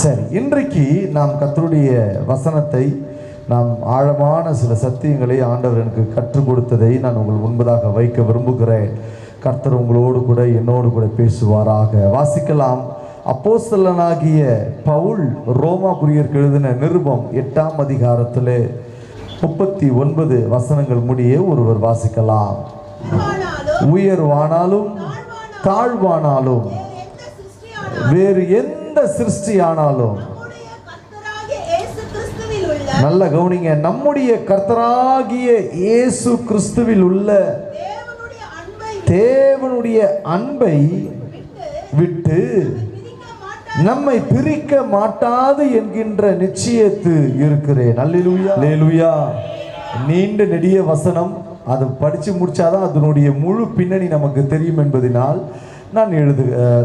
சரி, இன்றைக்கு நாம் கர்த்தருடைய வசனத்தை, நாம் ஆழமான சில சத்தியங்களை ஆண்டவர் எனக்கு கற்றுக் கொடுத்ததை நான் உங்கள் முன்பதாக வைக்க விரும்புகிறேன். கர்த்தர் உங்களோடு கூட என்னோடு கூட பேசுவாராக. வாசிக்கலாம். அப்போஸ்தலனாகிய பவுல் ரோமாபுரியருக்கு எழுதின நிருபம் 8ஆம் அதிகாரத்திலே 39 வசனங்கள் முடிய ஒருவர் வாசிக்கலாம். உயர்வானாலும் தாழ்வானாலும் வேறு எந்த சிருஷ்டியானாலும், நல்ல கவனிங்க, நம்முடைய கர்த்தராகிய இயேசு கிறிஸ்துவில் உள்ள தேவனுடைய அன்பை விட்டு நம்மை பிரிக்க மாட்டாது என்கின்ற நிச்சயத்து இருக்கிறேன். அல்லேலூயா, அல்லேலூயா. நீண்ட நெடிய வசனம், அதை படித்து முடிச்சாதான் அதனுடைய முழு பின்னணி நமக்கு தெரியும் என்பதனால்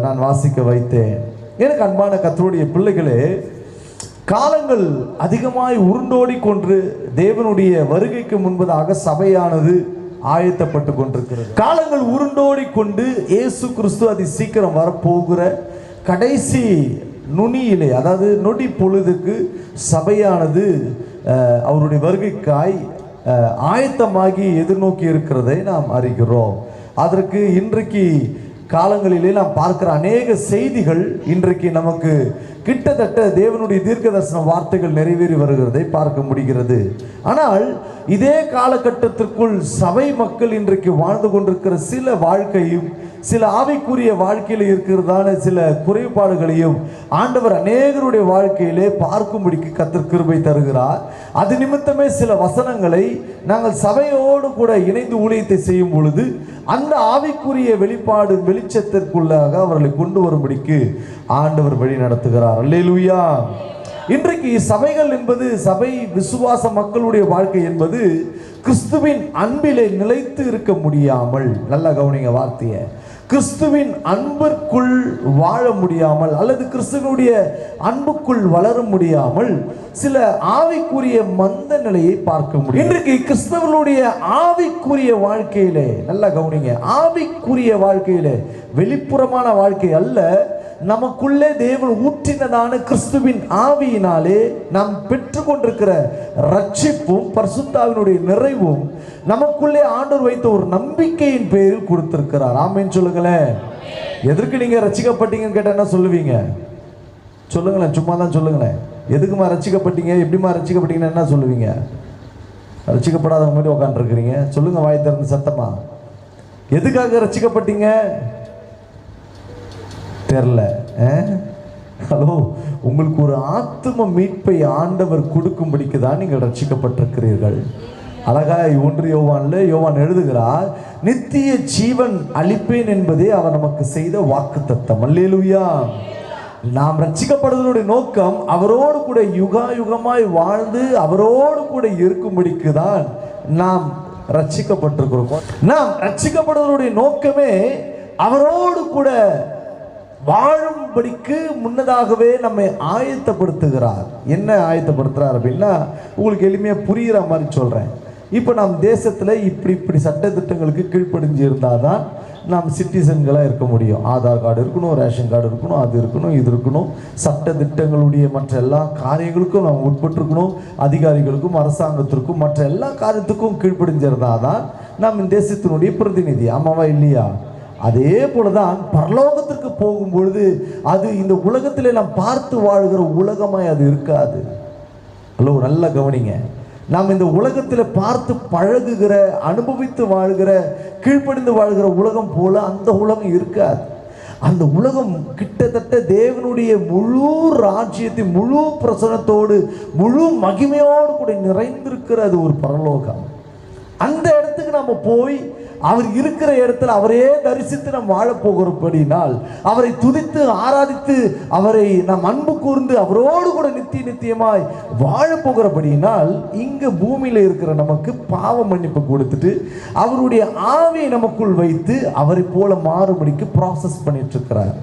நான் வாசிக்க வைத்தேன். எனக்கு அன்பான கர்த்தருடைய பிள்ளைகளே, காலங்கள் அதிகமாய் உருண்டோடி கொண்டு தேவனுடைய வருகைக்கு முன்பதாக சபையானது ஆயத்தப்பட்டு கொண்டிருக்கிறது. காலங்கள் உருண்டோடி கொண்டு இயேசு கிறிஸ்து அதி சீக்கிரம் வரப்போகிற கடைசி நுனியிலே, அதாவது நொடி பொழுதுக்கு சபையானது அவருடைய வருகைக்காய் ஆயத்தமாகி எதிர்நோக்கி இருக்கிறதை நாம் அறிகிறோம். அதற்கு இன்றைக்கு காலங்களிலே நாம் பார்க்கிற அநேக செய்திகள் இன்றைக்கு நமக்கு கிட்டத்தட்ட தேவனுடைய தீர்க்கதரிசன வார்த்தைகள் நிறைவேறி வருகிறதை பார்க்க முடிகிறது. ஆனால் இதே காலகட்டத்திற்குள் சபை மக்கள் இன்றைக்கு வாழ்ந்து கொண்டிருக்கிற சில வாழ்க்கையும், சில ஆவிக்குரிய வாழ்க்கையில் இருக்கிறதான சில குறைபாடுகளையும் ஆண்டவர் அநேகருடைய வாழ்க்கையிலே பார்க்கும்படிக்கு கர்த்தர் கிருபை தருகிறார். அது நிமித்தமே சில வசனங்களை நாங்கள் சபையோடு கூட இணைந்து ஊழியத்தை செய்யும் பொழுது அந்த ஆவிக்குரிய வெளிப்பாடு வெளிச்சத்திற்குள்ளாக அவர்களை கொண்டு வரும்படிக்கு ஆண்டவர் வழி நடத்துகிறார். அல்லேலூயா. இன்றைக்கு சபைகள் என்பது, சபை விசுவாச மக்களுடைய வாழ்க்கை என்பது கிறிஸ்துவின் அன்பிலே நிலைத்து இருக்க முடியாமல், நல்லா கவனிங்க வார்த்தையை, கிறிஸ்துவின் அன்பிற்குள் வாழ முடியாமல் அல்லது கிறிஸ்துவனுடைய அன்புக்குள் வளர முடியாமல் சில ஆவிக்குரிய மந்த நிலையை பார்க்க முடியும். இன்றைக்கு கிறிஸ்தவர்களுடைய ஆவிக்குரிய வாழ்க்கையிலே, நல்லா கவனிங்க, ஆவிக்குரிய வாழ்க்கையிலே, வெளிப்புறமான வாழ்க்கை அல்ல, நமக்குள்ளே தேவன் ஊற்றினதான கிறிஸ்துவின் ஆவியினாலே நாம் பெற்றுக்கொண்டிருக்கிற ரட்சிப்பும் பரிசுத்தாவினுடைய நிறைவும் நமக்குள்ளே ஆண்டவர் வைத்த ஒரு நம்பிக்கையின் பேரில் கொடுத்திருக்கிறார். ஆமென் சொல்லுங்களேன். எதற்கு நீங்க ரட்சிக்கப்பட்டீங்கன்னு கேட்டா என்ன சொல்லுவீங்க? சொல்லுங்களேன், சும்மா தான் சொல்லுங்களேன். எதுக்குமா ரட்சிக்கப்பட்டீங்க, எப்படிமா ரட்சிக்கப்பட்டீங்கன்னு என்ன சொல்லுவீங்க? ரட்சிக்கப்படாத மாதிரி உட்காந்துருக்கிறீங்க. சொல்லுங்க வாய் திறந்து சத்தமா. எதுக்காக ரட்சிக்கப்பட்டீங்க? தெரியல. ஹலோ, உங்களுக்கு ஒரு ஆத்தும மீட்பை ஆண்டவர் கொடுக்கும்படிக்கு தான் நீங்கள் ரட்சிக்கப்பட்டிருக்கிறீர்கள். அழகாய் 1 யோவான் எழுதுகிறார், நித்திய ஜீவன் அளிப்பேன் என்பதே அவர் நமக்கு செய்த வாக்குத்தத்தம். அல்லேலூயா. நாம் ரட்சிக்கப்படுவதனுடைய நோக்கம் அவரோடு கூட யுகாயுகமாய் வாழ்ந்து அவரோடு கூட இருக்கும்படிக்கு தான் நாம் ரட்சிக்கப்பட்டிருக்கிறோம். நாம் ரட்சிக்கப்படுவதனுடைய நோக்கமே அவரோடு கூட வாழும்படிக்கு முன்னதாகவே நம்மை ஆயத்தப்படுத்துகிறார். என்ன ஆயத்தப்படுத்துகிறார் அப்படின்னா, உங்களுக்கு எளிமையாக புரிகிற மாதிரி சொல்கிறேன். இப்போ நம் தேசத்தில் இப்படி சட்டத்திட்டங்களுக்கு கீழ்ப்படிஞ்சு இருந்தால் தான் நாம் சிட்டிசன்களாக இருக்க முடியும். ஆதார் கார்டு இருக்கணும், ரேஷன் கார்டு இருக்கணும், அது இருக்கணும், இது இருக்கணும், சட்ட திட்டங்களுடைய மற்ற எல்லா காரியங்களுக்கும் நாம் உட்பட்டிருக்கணும். அதிகாரிகளுக்கும் அரசாங்கத்திற்கும் மற்ற எல்லா காரியத்துக்கும் கீழ்ப்படிஞ்சிருந்தால் தான் நாம் இந்த தேசத்தினுடைய பிரதிநிதி. ஆமாவா இல்லையா? அதே போலதான் பரலோகத்திற்கு போகும்பொழுது அது இந்த உலகத்திலே நாம் பார்த்து வாழ்கிற உலகமாய் அது இருக்காது. ஹலோ, நல்லா கவனிங்க. நாம் இந்த உலகத்தில் பார்த்து பழகுகிற, அனுபவித்து வாழ்கிற, கீழ்ப்படிந்து வாழ்கிற உலகம் போல அந்த உலகம் இருக்காது. அந்த உலகம் கிட்டத்தட்ட தேவனுடைய முழு ராஜ்யத்தின் முழு பிரசனத்தோடு முழு மகிமையோடு கூட நிறைந்திருக்கிறது ஒரு பரலோகம். அந்த இடத்துக்கு நம்ம போய் அவர் இருக்கிற இடத்துல அவரே தரிசித்து நாம் வாழப்போகிறபடினால், அவரை துதித்து ஆராதித்து அவரை நாம் அன்பு கூர்ந்து அவரோடு கூட நித்தியமாய் வாழப்போகிறபடினால், இங்க பூமியில இருக்கிற நமக்கு பாவ மன்னிப்பு கொடுத்துட்டு அவருடைய ஆவியை நமக்குள் வைத்து அவரை போல மாறுபடிக்கு ப்ராசஸ் பண்ணிட்டு இருக்கிறார்.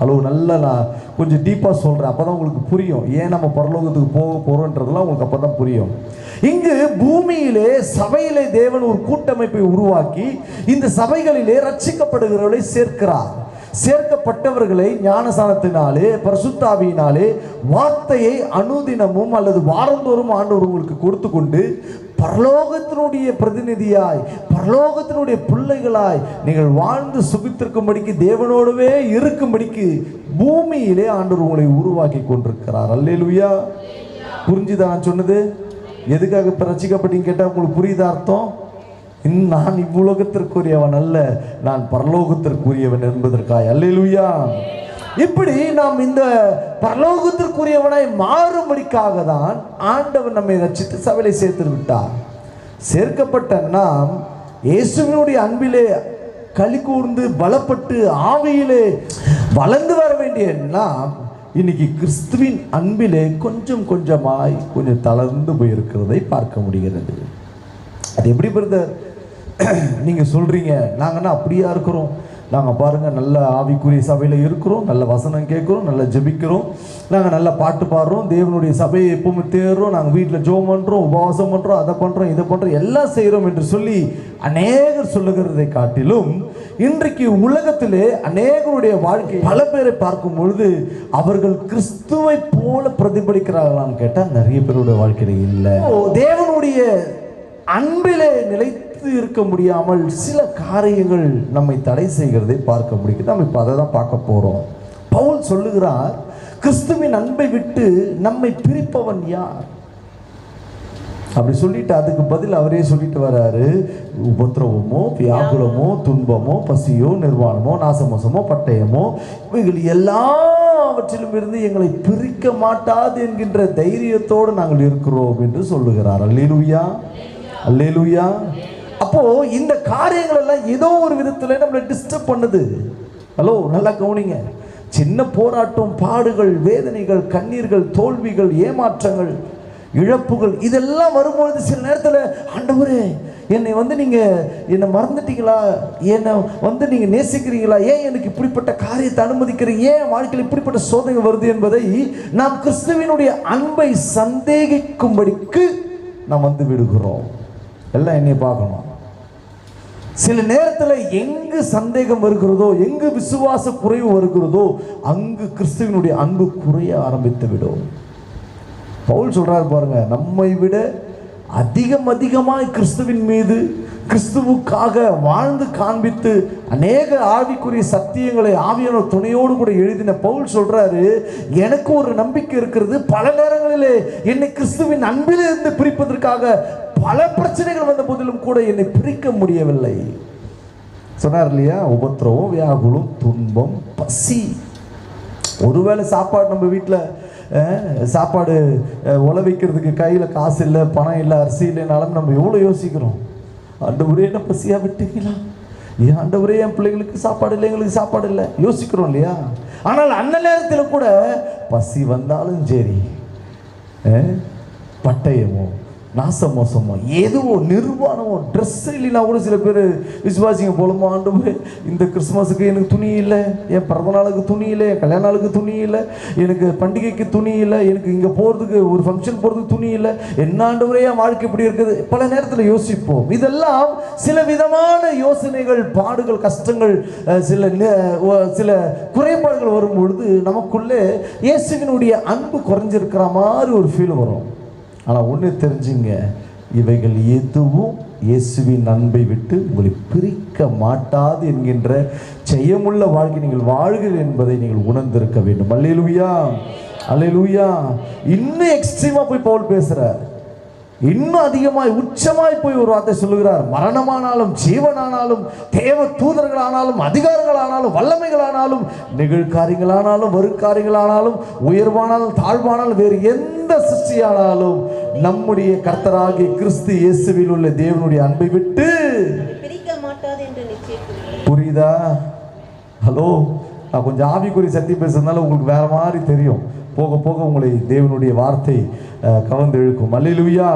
அளவு நல்லா நான் கொஞ்சம் டீப்பாக சொல்கிறேன், அப்போ தான் உங்களுக்கு புரியும் ஏன் நம்ம பரலோகத்துக்கு போக போகிறோன்றதெல்லாம் உங்களுக்கு அப்போ தான் புரியும். இங்கு பூமியிலே சபையிலே தேவன் ஒரு கூட்டமைப்பை உருவாக்கி இந்த சபைகளிலே ரட்சிக்கப்படுகிறவர்களை சேர்க்கிறார். சேர்க்கப்பட்டவர்களை ஞானசானத்தினாலே பரிசுத்த ஆவியினாலே வார்த்தையை அனுதினமும் அல்லது வாரந்தோறும் ஆண்டவர் உங்களுக்கு கொடுத்து கொண்டு பரலோகத்தினுடைய பிரதிநிதியாய் பரலோகத்தினுடைய பிள்ளைகளாய் நீங்கள் வாழ்ந்து சுகித்திருக்கும்படிக்கு தேவனோடவே இருக்கும்படிக்கு பூமியிலே ஆண்டவர் உங்களை உருவாக்கி கொண்டிருக்கிறார். அல்லேலூயா. புரிஞ்சுதான் சொன்னது? எதுக்காக ரட்சிக்கப்பட்டீங்க கேட்டால் உங்களுக்கு புரியுதா அர்த்தம்? நான் இவ்வுலகத்திற்குரியவன் அல்ல, நான் பரலோகத்திற்குரியவன் என்பதற்காய். அல்லேலூயா. இப்படி நாம் இந்த பரலோகத்திற்குரியவனாய் மாறும்படிக்காக தான் ஆண்டவர் நம்மை ரட்சித்து சபையிலே சேர்த்து விட்டார். சேர்க்கப்பட்ட நாம் இயேசுவினுடைய அன்பிலே களி கூர்ந்து பலப்பட்டு ஆவியிலே வளர்ந்து வர வேண்டிய நாம் இன்னைக்கு கிறிஸ்துவின் அன்பிலே கொஞ்சம் கொஞ்சமாய் கொஞ்சம் தளர்ந்து போயிருக்கிறதை பார்க்க முடிகிறது. அது எப்படி பிரதர் நீங்க சொல்றீங்க? நாங்கன்னா அப்படியா இருக்கிறோம். நாங்கள் பாருங்கள், நல்ல ஆவிக்குரிய சபையில் இருக்கிறோம், நல்ல வசனம் கேட்குறோம், நல்லா ஜெபிக்கிறோம், நாங்கள் நல்ல பாட்டு பாடுறோம், தேவனுடைய சபையை எப்பவுமே தேடுறோம், நாங்கள் வீட்டில் ஜெபம் பண்ணுறோம், உபவாசம் பண்ணுறோம், அதை பண்ணுறோம், இதை பண்ணுறோம், எல்லாம் செய்கிறோம் என்று சொல்லி அநேகர் சொல்லுகிறதை காட்டிலும் இன்றைக்கு உலகத்திலே அநேகருடைய வாழ்க்கை பல பேரை பார்க்கும் பொழுது அவர்கள் கிறிஸ்துவை போல பிரதிபலிக்கிறார்களான்னு கேட்டால் நிறைய பேருடைய வாழ்க்கையில இல்லை. தேவனுடைய அன்பிலே நிலைத்து இருக்க முடியாமல் சில காரியங்கள் நம்மை தடை செய்கிறதை பார்க்க முடியுது. நம்ம இப்போ அதை தான் பார்க்க போறோம். பவுல் சொல்லுகிறார், கிறிஸ்துவின் அன்பை விட்டு நம்மை பிரிப்பவன் யார்? அப்படி சொல்லிட்டு அதுக்கு பதில் அவரே சொல்லிட்டு வர்றாரு, உபத்திரவமோ வியாகுலமோ துன்பமோ பசியோ நிர்வாணமோ நாசமோசமோ பட்டயமோ இவைகள் எல்லாவற்றிலும் இருந்து எங்களை பிரிக்க மாட்டாது என்கின்ற தைரியத்தோடு நாங்கள் இருக்கிறோம் என்று சொல்லுகிறார். அல்லேலூயா, அல்லேலூயா. அப்போ இந்த காரியங்கள் எல்லாம் ஏதோ ஒரு விதத்துல நம்மளை டிஸ்டர்ப் பண்ணுது. ஹலோ, நல்லா கவனிங்க. சின்ன போராட்டம், பாடுகள், வேதனைகள், கண்ணீர்கள், தோல்விகள், ஏமாற்றங்கள், இழப்புகள் இதெல்லாம் வரும்பொழுது சில நேரத்தில் ஆண்டவரே என்னை என்னை மறந்துட்டீங்களா, என்னை நீங்க நேசிக்கிறீங்களா, ஏன் எனக்கு இப்படிப்பட்ட காரியத்தை அனுமதிக்கிறீங்க, ஏன் வாழ்க்கையில் இப்படிப்பட்ட சோதனை வருது என்பதை நாம் கிறிஸ்துவினுடைய அன்பை சந்தேகிக்கும்படிக்கு நாம் விடுகிறோம். எல்லாம் என்னை பார்க்கணும். சில நேரத்தில் எங்கு சந்தேகம் வருகிறதோ, எங்கு விசுவாச குறைவு வருகிறதோ அங்கு கிறிஸ்துவினுடைய அன்பு குறைய ஆரம்பித்து விடும். பவுல் சொல்றாரு பாருங்க, நம்மை விட அதிகமாய் கிறிஸ்துவின் மீது கிறிஸ்துவுக்காக வாழ்ந்து காண்பித்து அநேக ஆவிக்குரிய சத்தியங்களை ஆவியான துணையோடு கூட எழுதின பவுல் சொல்றாரு, எனக்கு ஒரு நம்பிக்கை இருக்கிறது, பல நேரங்களிலே என்னை கிறிஸ்துவின் அன்பிலிருந்து பிரிப்பதற்காக பல பிரச்சனைகள் வந்த போதிலும் கூட என்னை பிரிக்க முடியவில்லை சொன்னார் இல்லையா? உபத்திரவம், வியாகுலம், துன்பம், பசி. ஒருவேளை சாப்பாடு நம்ம வீட்டில் சாப்பாடு உழவைக்கிறதுக்கு கையில் காசு இல்லை, பணம் இல்லை, அரிசி இல்லைனாலும் நம்ம எவ்வளோ யோசிக்கிறோம். ஆண்டவரே என்ன பசியாக விட்டீங்களா, ஏன் ஆண்டவரே என் பிள்ளைங்களுக்கு சாப்பாடு இல்லை, எங்களுக்கு சாப்பாடு இல்லை யோசிக்கிறோம் இல்லையா? ஆனால் அந்த நேரத்தில் கூட பசி வந்தாலும் சரி, பட்டயமோ நாசமோசமோ எதுவோ நிர்வாணமோ ட்ரெஸ் இல்லைன்னா கூட சில பேர் விசுவாசிங்க போலமோ, ஆண்டவரே இந்த கிறிஸ்துமஸுக்கு எனக்கு துணி இல்லை, என் பிறந்த நாளுக்கு துணி இல்லை, என் கல்யாண நாளுக்கு துணி இல்லை, எனக்கு பண்டிகைக்கு துணி இல்லை, எனக்கு இங்கே போகிறதுக்கு ஒரு ஃபங்க்ஷன் போகிறதுக்கு துணி இல்லை, என்ன ஆண்டவரே என் வாழ்க்கை இப்படி இருக்குது பல நேரத்தில் யோசிப்போம். இதெல்லாம் சில விதமான யோசனைகள், பாடுகள், கஷ்டங்கள், சில குறைபாடுகள் வரும்பொழுது நமக்குள்ளே இயேசுவினுடைய அன்பு குறைஞ்சிருக்கிற மாதிரி ஒரு ஃபீல் வரும். ஆனால் ஒன்று தெரிஞ்சுங்க, இவைகள் எதுவும் இயேசுவின் அன்பை விட்டு உங்களை பிரிக்க மாட்டாது என்கின்ற ஜெயமுள்ள வாழ்க்கை நீங்கள் வாழ்கிறீர்கள் என்பதை நீங்கள் உணர்ந்திருக்க வேண்டும். அல்லேலூயா, அல்லேலூயா. இன்னும் எக்ஸ்ட்ரீமா போய் பவுல் பேசுறார், இன்னும் அதிகமாய் உச்சமாய் போய் ஒரு வார்த்தை சொல்லுகிறார், மரணமானாலும் ஜீவனானாலும் தேவ தூதர்களானாலும் அதிகாரங்களானாலும் வல்லமைகளானாலும் நிகழ்காரியங்களானாலும் வருக்காரியங்களானாலும் உயர்வானாலும் தாழ்வானாலும் வேறு எந்த சிருஷ்டியானாலும் நம்முடைய கர்த்தராகிய கிறிஸ்து இயேசுவில் உள்ள தேவனுடைய அன்பை விட்டு பிரிக்க மாட்டாது என்று நிச்சயிக்கிறேன். புரியுதா? ஹலோ, நான் கொஞ்சம் ஆவிக்குரிய சக்தி பேசுறதுனால உங்களுக்கு வேற மாதிரி தெரியும். போக போக உங்களை தேவனுடைய வார்த்தை கவர்ந்து இழுக்கும். அல்லேலூயா.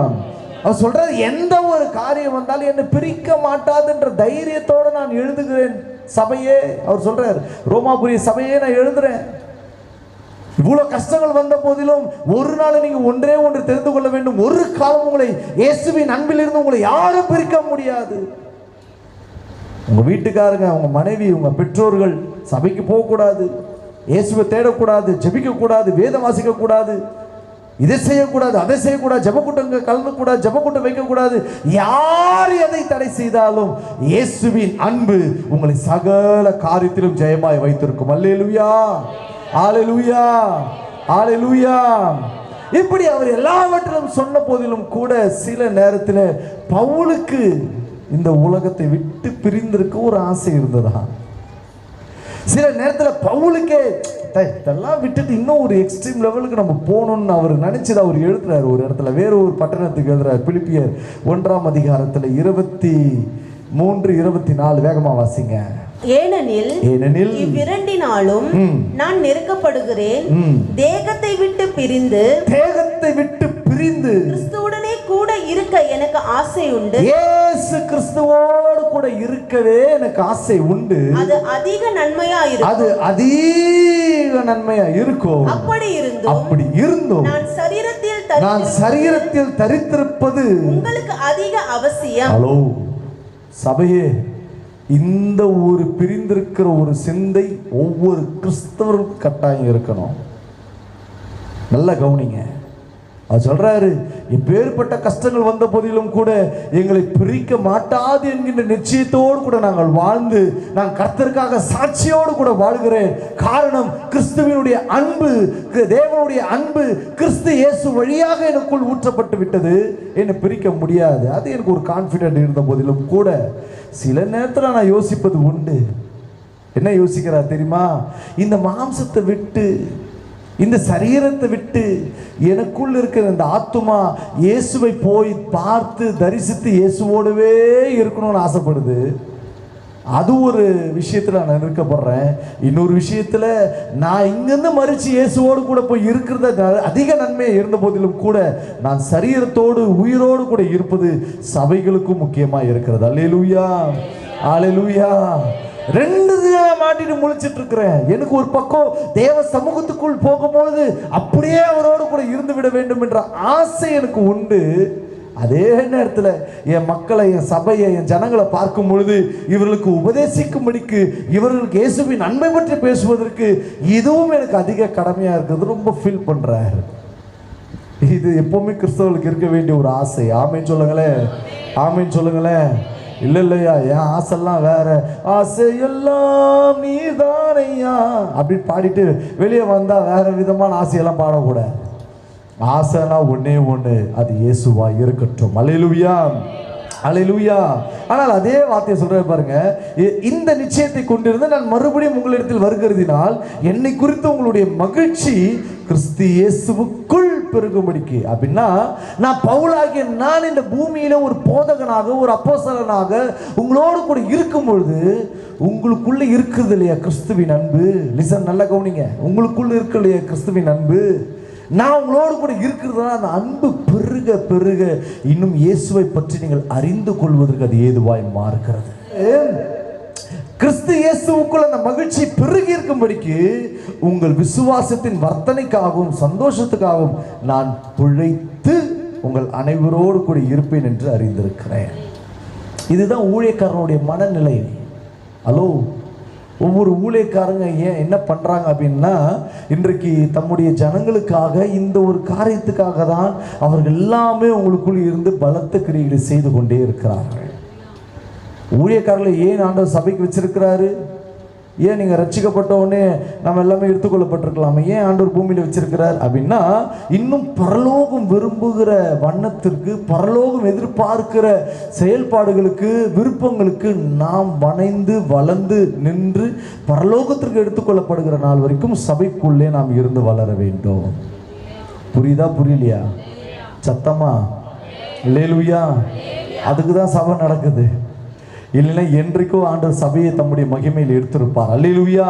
அவர் சொல்றாரு, எந்த ஒரு காரியம் வந்தாலும் என்னை பிரிக்க மாட்டாது என்ற தைரியத்தோடு நான் எழுதுகிறேன் சபையே. அவர் சொல்றாரு, ரோமாபுரிய சபையே நான் எழுதுறேன். இவ்வளவு கஷ்டங்கள் வந்த போதிலும் ஒரு நாள் நீங்க ஒன்றே ஒன்று தெரிந்து கொள்ள வேண்டும், ஒரு காலம் உங்களை இயேசுவின் அன்பிலிருந்து உங்களை யாரும் பிரிக்க முடியாது. உங்க வீட்டுக்காரங்க, உங்க மனைவி, உங்க பெற்றோர்கள், சபைக்கு போகக்கூடாது, இயேசுவை தேடக்கூடாது, ஜெபிக்கக்கூடாது, வேதம் வாசிக்கக்கூடாது, இதை செய்யக்கூடாது, அதை செய்யக்கூடாது, ஜெபக்கூட்டம் கலந்துக்கூடாது, ஜெபக்கூட்டம் வைக்கக்கூடாது. யார் எதை தடை செய்தாலும் இயேசுவின் அன்பு உங்களை சகல காரியத்திலும் ஜெயமாய் வைத்திருக்கும். அல்லேலூயா, அல்லேலூயா, அல்லேலூயா. இப்படி அவர் எல்லாவற்றிலும் சொன்ன போதிலும் கூட சில நேரத்தில் பவுலுக்கு இந்த உலகத்தை விட்டு பிரிந்திருக்க ஒரு ஆசை இருந்ததா? சில நேரத்தில் பவுலுக்கே இதெல்லாம் விட்டுட்டு இன்னும் ஒரு எக்ஸ்ட்ரீம் லெவலுக்கு நம்ம போகணும்னு அவர் நினைச்சது அவர் எழுதுறாரு. ஒரு இடத்துல வேற ஒரு பட்டணத்துக்கு எழுதுறாரு. பிலிப்பியர் 1ஆம் அதிகாரத்தில் 23-24 வேகமா வாசிங்க. ஏனெனில் இவ்விரண்டினாலும் நான் நெருக்கப்படுகிறேன். தேகத்தை விட்டு பிரிந்து கிறிஸ்துவுடனே கூட இருக்க எனக்கு ஆசை உண்டு. இயேசு கிறிஸ்துவோடு கூட இருக்கவே எனக்கு ஆசை உண்டு. அது அதிக நன்மையா இருக்கும். அப்படி இருந்தும் நான் சரீரத்தில் தரித்திருப்பது உங்களுக்கு அதிக அவசியம். ஹலோ சபையே, இந்த ஒரு பிரிந்திருக்கிற ஒரு சிந்தை ஒவ்வொரு கிறிஸ்தவருக்கும் கட்டாயம் இருக்கணும். நல்லா கவனிங்க. அது சொல்றாரு, எப்பேற்பட்ட கஷ்டங்கள் வந்த போதிலும் கூட எங்களை பிரிக்க மாட்டாது என்கின்ற நிச்சயத்தோடு கூட நாங்கள் வாழ்ந்து நான் கர்த்தருக்காக சாட்சியோடு கூட வாழ்கிறேன். காரணம் கிறிஸ்துவினுடைய அன்பு, தேவனுடைய அன்பு கிறிஸ்து இயேசு வழியாக எனக்குள் ஊற்றப்பட்டு விட்டது. என்னை பிரிக்க முடியாது. அது எனக்கு ஒரு கான்ஃபிடென்ட் இருந்த போதிலும் கூட சில நேரத்தில் நான் யோசிப்பது உண்டு. என்ன யோசிக்கிறா தெரியுமா? இந்த மாம்சத்தை விட்டு, இந்த சரீரத்தை விட்டு எனக்குள் இருக்கிற இந்த ஆத்துமா இயேசுவை போய் பார்த்து தரிசித்து இயேசுவோடவே இருக்கணும்னு ஆசைப்படுது. அது ஒரு விஷயத்தில் நான் நிற்கப்படுறேன். இன்னொரு விஷயத்தில் நான் இங்கிருந்து மறித்து இயேசுவோடு கூட போய் இருக்கிறத அதிக நன்மையாக இருந்த போதிலும் கூட நான் சரீரத்தோடு உயிரோடு கூட இருப்பது சபைகளுக்கும் முக்கியமாக இருக்கிறது. அல்லேலூயா, அல்லேலூயா. ரெண்டு மாட்டிட்டு முழிச்சிட்டு இருக்கிறேன். எனக்கு ஒரு பக்கம் தேவ சமூகத்துக்குள் போகும்போது அப்படியே அவரோடு கூட இருந்து விட வேண்டும் என்ற ஆசை எனக்கு உண்டு. அதே நேரத்தில் என் மக்களை, என் சபையை, என் ஜனங்களை பார்க்கும் பொழுது இவர்களுக்கு உபதேசிக்கும்படிக்கு, இவர்களுக்கு இயேசுவின் நன்மை பற்றி பேசுவதற்கு இதுவும் எனக்கு அதிக கடமையாக இருக்கிறது. ரொம்ப ஃபீல் பண்ணுறாரு. இது எப்பவுமே கிறிஸ்தவர்களுக்கு இருக்க வேண்டிய ஒரு ஆசை. ஆமேன்னு சொல்லுங்களேன், ஆமேன்னு சொல்லுங்களேன். இல்லையா, என் ஆசைலாம் வேற, ஆசையெல்லாம் நீதானையா அப்படின்னு பாடிட்டு வெளியே வந்தா வேற விதமான ஆசையெல்லாம் பாடக்கூடாது. ஆசைனா ஒன்னே ஒன்று, அது இயேசுவா இருக்கட்டும். அல்லேலூயா, அல்லேலூயா. ஆனால் அதே வார்த்தையை சொல்ற பாருங்க, இந்த நிச்சயத்தை கொண்டிருந்து நான் மறுபடியும் உங்களிடத்தில் வருகிறதினால் என்னை குறித்து உங்களுடைய மகிழ்ச்சி கிறிஸ்து இயேசுவுக்குள் பெருகும்படிக்கு. அப்படின்னா நான் பவுலாகிய நான் இந்த பூமியில ஒரு போதகனாக, ஒரு அப்போஸ்தலனாக உங்களோடு கூட இருக்கும் பொழுது உங்களுக்குள்ள இருக்குது இல்லையா கிறிஸ்துவின் அன்பு. லிசன், நல்லா கவனிங்க. உங்களுக்குள்ள இருக்கு இல்லையா கிறிஸ்துவின் அன்பு. நான் உங்களோடு கூட இருக்கிறதுனா அந்த அன்பு பெருக பெருக இன்னும் இயேசுவை பற்றி நீங்கள் அறிந்து கொள்வதற்கு அது ஏதுவாய் மாறுகிறது. கிறிஸ்து இயேசுவுக்குள் அந்த மகிழ்ச்சி பெருகி இருக்கும்படிக்கு உங்கள் விசுவாசத்தின் வர்த்தனைக்காகவும் சந்தோஷத்துக்காகவும் நான் பிழைத்து உங்கள் அனைவரோடு கூட இருப்பேன் என்று அறிந்திருக்கிறேன். இதுதான் ஊழியக்காரனுடைய மனநிலை. ஹலோ, ஒவ்வொரு ஊழியக்காரங்க ஏன் என்ன பண்ணுறாங்க அப்படின்னா, இன்றைக்கு தம்முடைய ஜனங்களுக்காக இந்த ஒரு காரியத்துக்காக தான் அவர்கள் எல்லாமே உங்களுக்குள் இருந்து பலத்த கிரியைகளை செய்து கொண்டே இருக்கிறார்கள். ஊழியக்காரர்களை ஏன் ஆண்டவர் சபைக்கு வச்சிருக்கிறாரு? ஏன் நீங்கள் ரட்சிக்கப்பட்ட உடனே நம்ம எல்லாமே எடுத்துக்கொள்ளப்பட்டிருக்கலாமே, ஏன் ஆண்டவர் பூமியில் வச்சிருக்கிறார் அப்படின்னா, இன்னும் பரலோகம் விரும்புகிற வண்ணத்திற்கு, பரலோகம் எதிர்பார்க்கிற செயல்பாடுகளுக்கு, விருப்பங்களுக்கு நாம் வணைந்து வளர்ந்து நின்று பரலோகத்திற்கு எடுத்துக்கொள்ளப்படுகிற நாள் வரைக்கும் சபைக்குள்ளே நாம் இருந்து வளர வேண்டும். புரியுதா, புரியலையா? சத்தமா அல்லேலூயா. அதுக்கு தான் சபை நடக்குது. இல்லைன்னா என்றைக்கும் ஆண்டவர் சபையை தம்முடைய மகிமையில் எடுத்திருப்பார். அல்லேலூயா.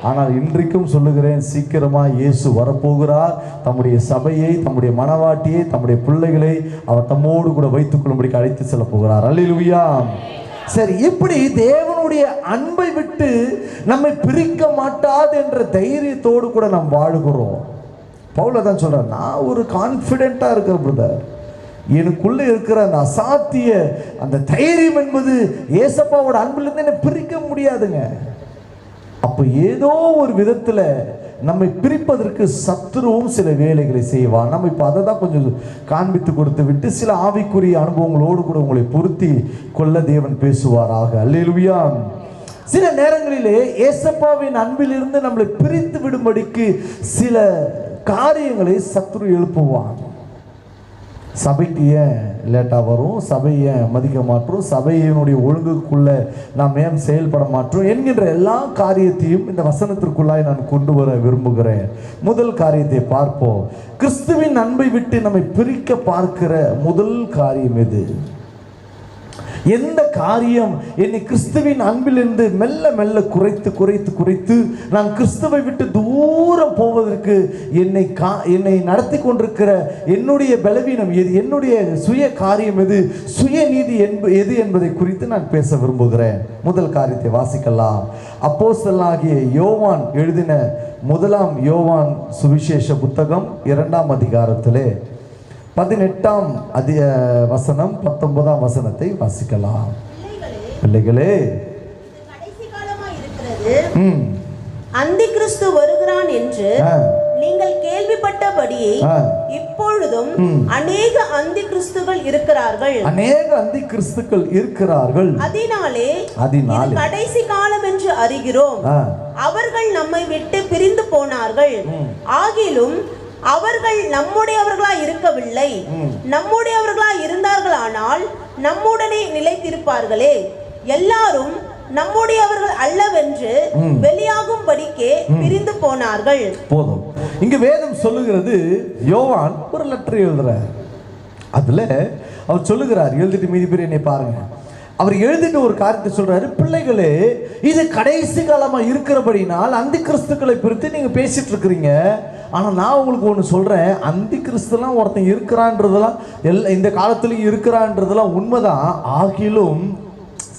ஆனால் இன்றைக்கும் சொல்லுகிறேன், சீக்கிரமா இயேசு வரப்போகிறார். தம்முடைய சபையை, தம்முடைய மனவாட்டியை, தம்முடைய பிள்ளைகளை அவர் தம்மோடு கூட வைத்துக் கொள்ளும்படிக்கு அழைத்து செல்ல போகிறார். அல்லேலூயா. சரி, இப்படி தேவனுடைய அன்பை விட்டு நம்மை பிரிக்க மாட்டாது என்ற தைரியத்தோடு கூட நாம் வாழுகிறோம். பவுல் தான் சொல்றார், நான் ஒரு கான்ஃபிடென்ட்டா இருக்கிற பிரதர், எனக்குள்ள இருக்கிற அந்த அசாத்திய அந்த தைரியம் என்பது ஏசப்பாவோட அன்பிலிருந்து என்ன பிரிக்க முடியாதுங்க. அப்போ ஏதோ ஒரு விதத்துல நம்மை பிரிப்பதற்கு சத்துருவும் சில வேலைகளை செய்வான். நம்ம இப்போ அதை தான் கொஞ்சம் காண்பித்து கொடுத்து விட்டு சில ஆவிக்குரிய அனுபவங்களோடு கூட உங்களை பொருத்தி கொள்ள தேவன் பேசுவாராக. அல்லேலூயா. சில நேரங்களிலே ஏசப்பாவின் அன்பிலிருந்து நம்மளை பிரித்து விடும்படிக்கு சில காரியங்களை சத்துரு எழுப்புவான். சபைக்கு ஏன் லேட்டாக வரும், சபையை ஏன் மதிக்க மாற்றோம், சபையினுடைய ஒழுங்குக்குள்ள நாம் ஏன் செயல்பட மாற்றோம் என்கின்ற எல்லா காரியத்தையும் இந்த வசனத்திற்குள்ளாய் நான் கொண்டு வர விரும்புகிறேன். முதல் காரியத்தை பார்ப்போம். கிறிஸ்துவின் அன்பை விட்டு நம்மை பிரிக்க பார்க்கிற முதல் காரியம் எது? எந்த காரியம் என்னை கிறிஸ்துவின் அன்பிலிருந்து மெல்ல மெல்ல குறைத்து குறைத்து குறைத்து நான் கிறிஸ்துவை விட்டு தூரம் போவதற்கு என்னை நடத்தி கொண்டிருக்கிற என்னுடைய பலவீனம் எது, என்னுடைய சுய காரியம் எது, சுய நீதி எது என்பதை குறித்து நான் பேச விரும்புகிறேன். முதல் காரியத்தை வாசிக்கலாம். அப்போஸ்தலனாகிய யோவான் எழுதின 1 யோவான் சுவிசேஷ புத்தகம் 2ஆம் அதிகாரத்திலே 18ஆம் வசனம் 19ஆம் வசனத்தை வாசிக்கலாம். பிள்ளைகளே, அந்தி கிறிஸ்து வருகிறான் என்று நீங்கள் கேள்விப்பட்டபடி இப்பொழுதும் அநேக அந்தி கிறிஸ்துகள் இருக்கிறார்கள். அநேக அந்தி கிறிஸ்துக்கள் இருக்கிறார்கள். அதனாலே கடைசி காலம் என்று அறிகிறோம். அவர்கள் நம்மை விட்டு பிரிந்து போனார்கள். ஆகிலும் அவர்கள் நம்முடையவர்களாய் இருக்கவில்லை. நம்முடையவர்களாய் இருந்தார்களானால் நம்முடனே நிலைத்திருப்பார்களே. எல்லாரும் நம்முடையவர்கள் அல்லவென்று வெளியாகும்படிக்கே பிரிந்து போனார்கள். போதும். இங்கு வேதம் சொல்லுகிறது, யோவான் ஒரு லெட்டர் எழுதுறார். அதுல அவர் சொல்லுகிறார், எழுதிட்டு மீதி பேர் என்னை பாருங்க. அவர் எழுதிட்டு ஒரு காரியத்தை சொல்றாரு, பிள்ளைகளே, இது கடைசி காலமா இருக்கிறபடினால் அந்தி கிறிஸ்துக்களை குறித்து நீங்க பேசிட்டு இருக்கிறீங்க. ஆனா நான் உங்களுக்கு ஒன்று சொல்றேன், அந்தி கிறிஸ்துலாம் ஒருத்தன் இருக்கிறான்றதெல்லாம் இந்த காலத்திலையும் இருக்கிறான்றதெல்லாம் உண்மைதான். ஆகிலும்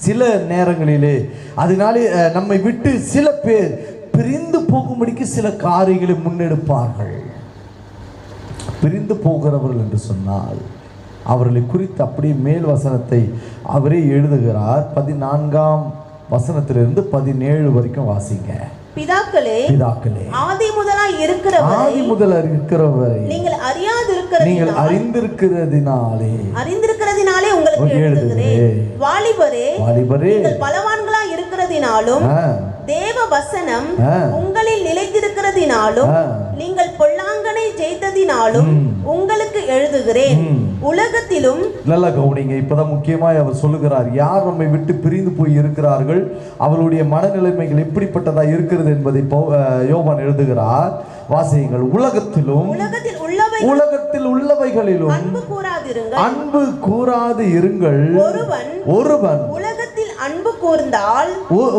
சில நேரங்களிலே அதனாலே நம்மை விட்டு சில பேர் பிரிந்து போகும்படிக்கு சில காரியங்களை முன்னெடுப்பார்கள். பிரிந்து போகிறவர்கள் என்று சொன்னால் அவர்களை குறித்து அப்படியே மேல் வசனத்தை அவரே எழுதுகிறார். 14ஆம் வசனத்திலிருந்து 17 வரைக்கும் வாசிங்க. பிதாக்களே, ஆதி முதலாய் இருக்கிறவரை நீங்கள் அறிந்திருக்கிறதினாலே உங்களுக்கு எழுதுகிறேன். வாலிபரே, நீங்கள் பலவான்களாய் இருக்கிறதினாலும் தேவ வசனம் உங்களில் நிலைத்திருக்கிறதினாலும் நீங்கள் பொல்லாங்கனை ஜெயித்ததினாலும் உங்களுக்கு எழுதுகிறேன். உலகத்திலும் நல்லா கவனிங்க. இப்பதான் முக்கியமாய் அவர் சொல்லுகிறார், யார் நம்மை விட்டு பிரிந்து போய் இருக்கிறார்கள், அவளுடைய மனநிலைமைகள் எப்படிப்பட்டதா இருக்கிறது என்பதை யோவான் எழுதுகிறார். வாசியுங்கள். உலகத்தில் உள்ளவைகளிலும் அன்பு கூறாது இருங்கள். ஒருவன் உலகத்தில் அன்பு கூர்ந்தால்,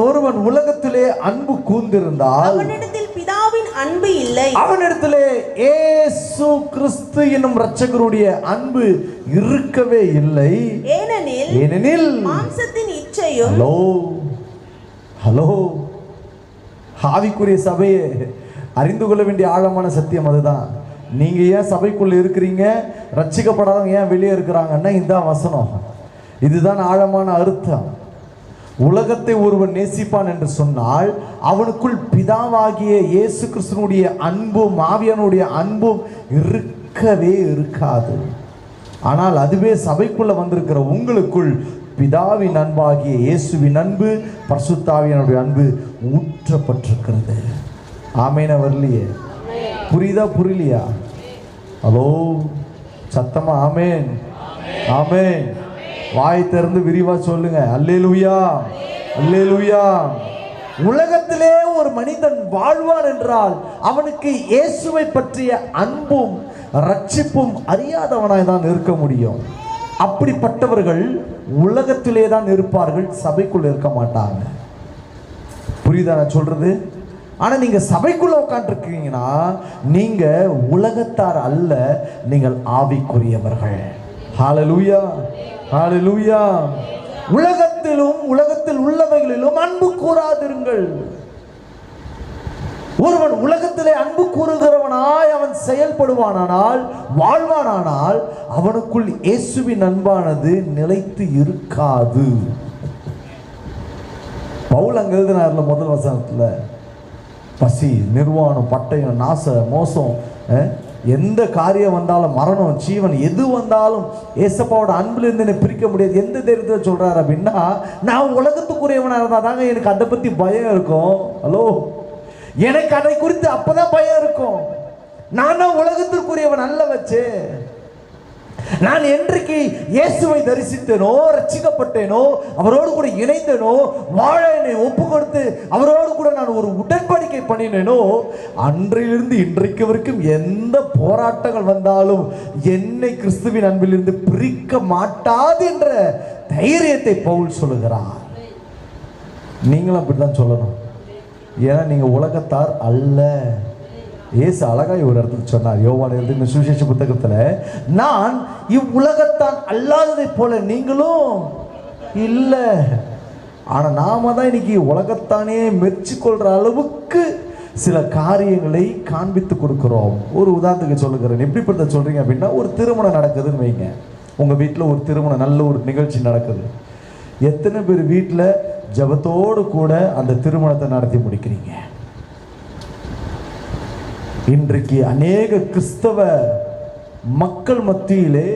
ஒருவன் உலகத்திலே அன்பு கூர்ந்திருந்தால் அவனிடத்தில் பிதாவின் அன்பு இல்லை. அவனிடத்திலே இயேசு கிறிஸ்து என்னும் இரட்சகருடைய அன்பு இருக்கவே இல்லை. ஏனெனில் மாம்சத்தின் இச்சையும். ஹலோ, ஆவிக்குரிய சபையை அறிந்து கொள்ள வேண்டிய ஆழமான சத்தியம் அதுதான். நீங்க ஏன் சபைக்குள்ள இருக்கிறீங்க, ரட்சிக்கப்படாதவங்க ஏன் வெளியே இருக்கிறாங்கன்னா இதுதான் வசனம். இதுதான் ஆழமான அர்த்தம். உலகத்தை ஒருவன் நேசிப்பான் என்று சொன்னால் அவனுக்குள் பிதாவாகிய இயேசு கிறிஸ்துனுடைய அன்பும் ஆவியானுடைய அன்பும் இருக்கவே இருக்காது. ஆனால் அதுவே சபைக்குள்ள வந்திருக்கிற உங்களுக்குள் பிதாவின் அன்பாகிய இயேசுவின் அன்பு, பரிசுத்த ஆவியானுடைய அன்பு ஊற்றப்பட்டிருக்கிறது. ஆமேனா? வரலையே? புரியுதா? புரியலையா? ஹலோ, சத்தமா ஆமேன், ஆமேன். வாய் திறந்து விரிவா சொல்லுங்க. அல்லேலூயா, அல்லேலூயா. உலகத்திலே ஒரு மனிதன் வாழ்வான் என்றால் அவனுக்கு இயேசுவை பற்றிய அன்பும் ரட்சிப்பும் அறியாதவனாய் தான் இருக்க முடியும். அப்படிப்பட்டவர்கள் உலகத்திலே தான் இருப்பார்கள், சபைக்குள்ள இருக்க மாட்டாங்க. புரியுதா நான் சொல்றது? ஆனா நீங்க சபைக்குள்ள உட்காந்துருக்கீங்கன்னா நீங்க உலகத்தார் அல்ல, நீங்கள் ஆவிக்குரியவர்கள். ஹல்லேலூயா, ஹல்லேலூயா. உலகத்தில் உள்ளவைகளிலும் அன்பு கூறாதிருங்கள். ஒருவன் உலகத்திலே அன்பு கூறுகிறவனாய் அவன் செயல்படுவானானால், வாழ்வானானால் அவனுக்குள் இயேசுவின் அன்பானது நிலைத்து இருக்காது. பவுல் அங்க எழுதினார்ல முதல் வசனத்துல, பசி, நிர்வாணம், பட்டயம், நாச, மோசம், எந்த காரியம் வந்தாலும், மரணம், ஜீவன் எது வந்தாலும் ஏசப்பாவோட அன்புல இருந்து என்னை பிரிக்க முடியாது. எந்த தைரியத்தில் சொல்றாரு அப்படின்னா, நான் உலகத்துக்குரியவனா இருந்தா தாங்க எனக்கு அதை பத்தி பயம் இருக்கும். ஹலோ, எனக்கு அதை குறித்து அப்பதான் பயம் இருக்கும். நான் உலகத்திற்குரியவன் அல்ல வச்சு. நான் என்றைக்கு இயேசுவை தரிசித்தேனோ, ரட்சிக்கப்பட்டேனோ, அவரோடு கூட இணைந்தேனோ, வாழ என்னை ஒப்பு கொடுத்து அவரோடு கூட நான் ஒரு உடன்படிக்கை பண்ணினேனோ, அன்றிலிருந்து இன்றைக்கு வரைக்கும் எந்த போராட்டங்கள் வந்தாலும் என்னை கிறிஸ்துவின் அன்பிலிருந்து பிரிக்க மாட்டாது என்ற தைரியத்தை பவுல் சொல்லுகிறார். நீங்களும் அப்படித்தான் சொல்லணும். ஏன்னா நீங்க உலகத்தார் அல்ல. இயேசு அழகாய் ஒரு இடத்துல சொன்னார், யோவான் எழுதின சுவிசேஷ புத்தகத்துல, நான் இவ்வுலகத்தான் அல்லாததை போல நீங்களும் இல்ல. ஆனா நாம தான் இன்னைக்கு உலகத்தானே மெச்சிக்கொள்ற அளவுக்கு சில காரியங்களை காண்பித்து கொடுக்கிறோம். ஒரு உதாரணத்துக்கு சொல்லுகிறேன். எப்படிப்பட்ட சொல்றீங்க அப்படின்னா, ஒரு திருமணம் நடக்குதுன்னு வைங்க. உங்க வீட்டில் ஒரு திருமணம், நல்ல ஒரு நிகழ்ச்சி நடக்குது. எத்தனை பேர் வீட்டில் ஜபத்தோடு கூட அந்த திருமணத்தை நடத்தி முடிக்கிறீங்க? இன்றைக்கு அநேக கிறிஸ்தவ மக்கள் மத்தியிலே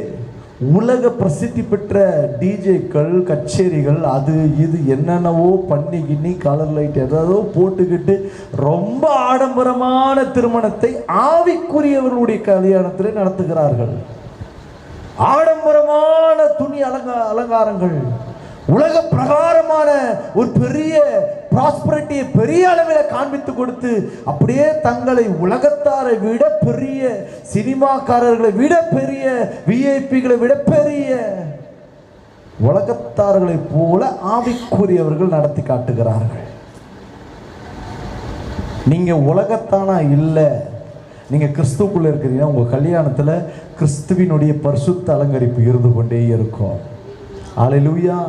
உலக பிரசித்தி பெற்ற டிஜேக்கள், கச்சேரிகள், அது இது என்னென்னவோ பண்ணி கலர் லைட் ஏதோ போட்டுக்கிட்டு ரொம்ப ஆடம்பரமான திருமணத்தை ஆவிக்குரியவர்களுடைய கல்யாணத்தில் நடத்துகிறார்கள். ஆடம்பரமான துணி அலங்காரங்கள், உலக பிரகாரமான ஒரு பெரிய ப்ராஸ்பரிட்டியை பெரிய அளவில் காண்பித்து கொடுத்து, அப்படியே தங்களை உலகத்தாரை விட பெரிய, சினிமாக்காரர்களை விட பெரிய, விஐபிகளை விட பெரிய உலகத்தார்களை போல ஆவிக்குரியவர்கள் நடத்தி காட்டுகிறார்கள். நீங்க உலகத்தானா இல்லை, நீங்க கிறிஸ்துக்குள்ள இருக்கிறீங்கன்னா உங்க கல்யாணத்துல கிறிஸ்துவினுடைய பரிசுத்த அலங்கரிப்பு இருந்து கொண்டே இருக்கும். அல்லேலூயா.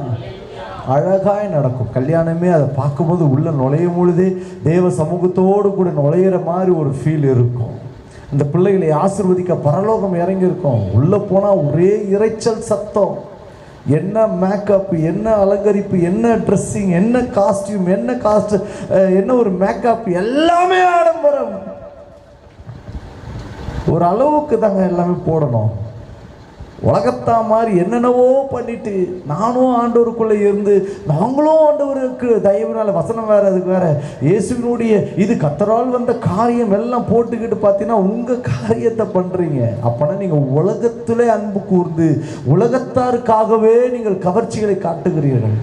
அழகாய் நடக்கும் கல்யாணமே. அதை பார்க்கும்போது உள்ள நுழையும் பொழுதே தேவ சமூகத்தோடு கூட நுழையிற மாதிரி ஒரு ஃபீல் இருக்கும். இந்த பிள்ளைகளை ஆசீர்வதிக்க பரலோகம் இறங்கி இருக்கும். உள்ள போனா ஒரே இரைச்சல் சத்தம். என்ன மேக்கப், என்ன அலங்கரிப்பு, என்ன ட்ரெஸ்ஸிங், என்ன காஸ்டியூம், என்ன ஒரு மேக்கப், எல்லாமே ஆடம்பரம். ஒரு அளவுக்கு தாங்க எல்லாமே போடணும். உலகத்தா மாதிரி என்னென்னவோ பண்ணிட்டு, நானும் ஆண்டவருக்குள்ளே இருந்து, நாங்களும் ஆண்டவருக்கு தயவுனால, வசனம் வேற, அதுக்கு வேற, இயேசுவினுடைய இது கர்த்தரால் வந்த காரியம் எல்லாம் போட்டுக்கிட்டு பார்த்தீங்கன்னா உங்க காரியத்தை பண்றீங்க. அப்பனா நீங்க உலகத்திலே அன்பு கூர்ந்து உலகத்தாருக்காகவே நீங்கள் கவர்ச்சிகளை காட்டுகிறீர்கள்.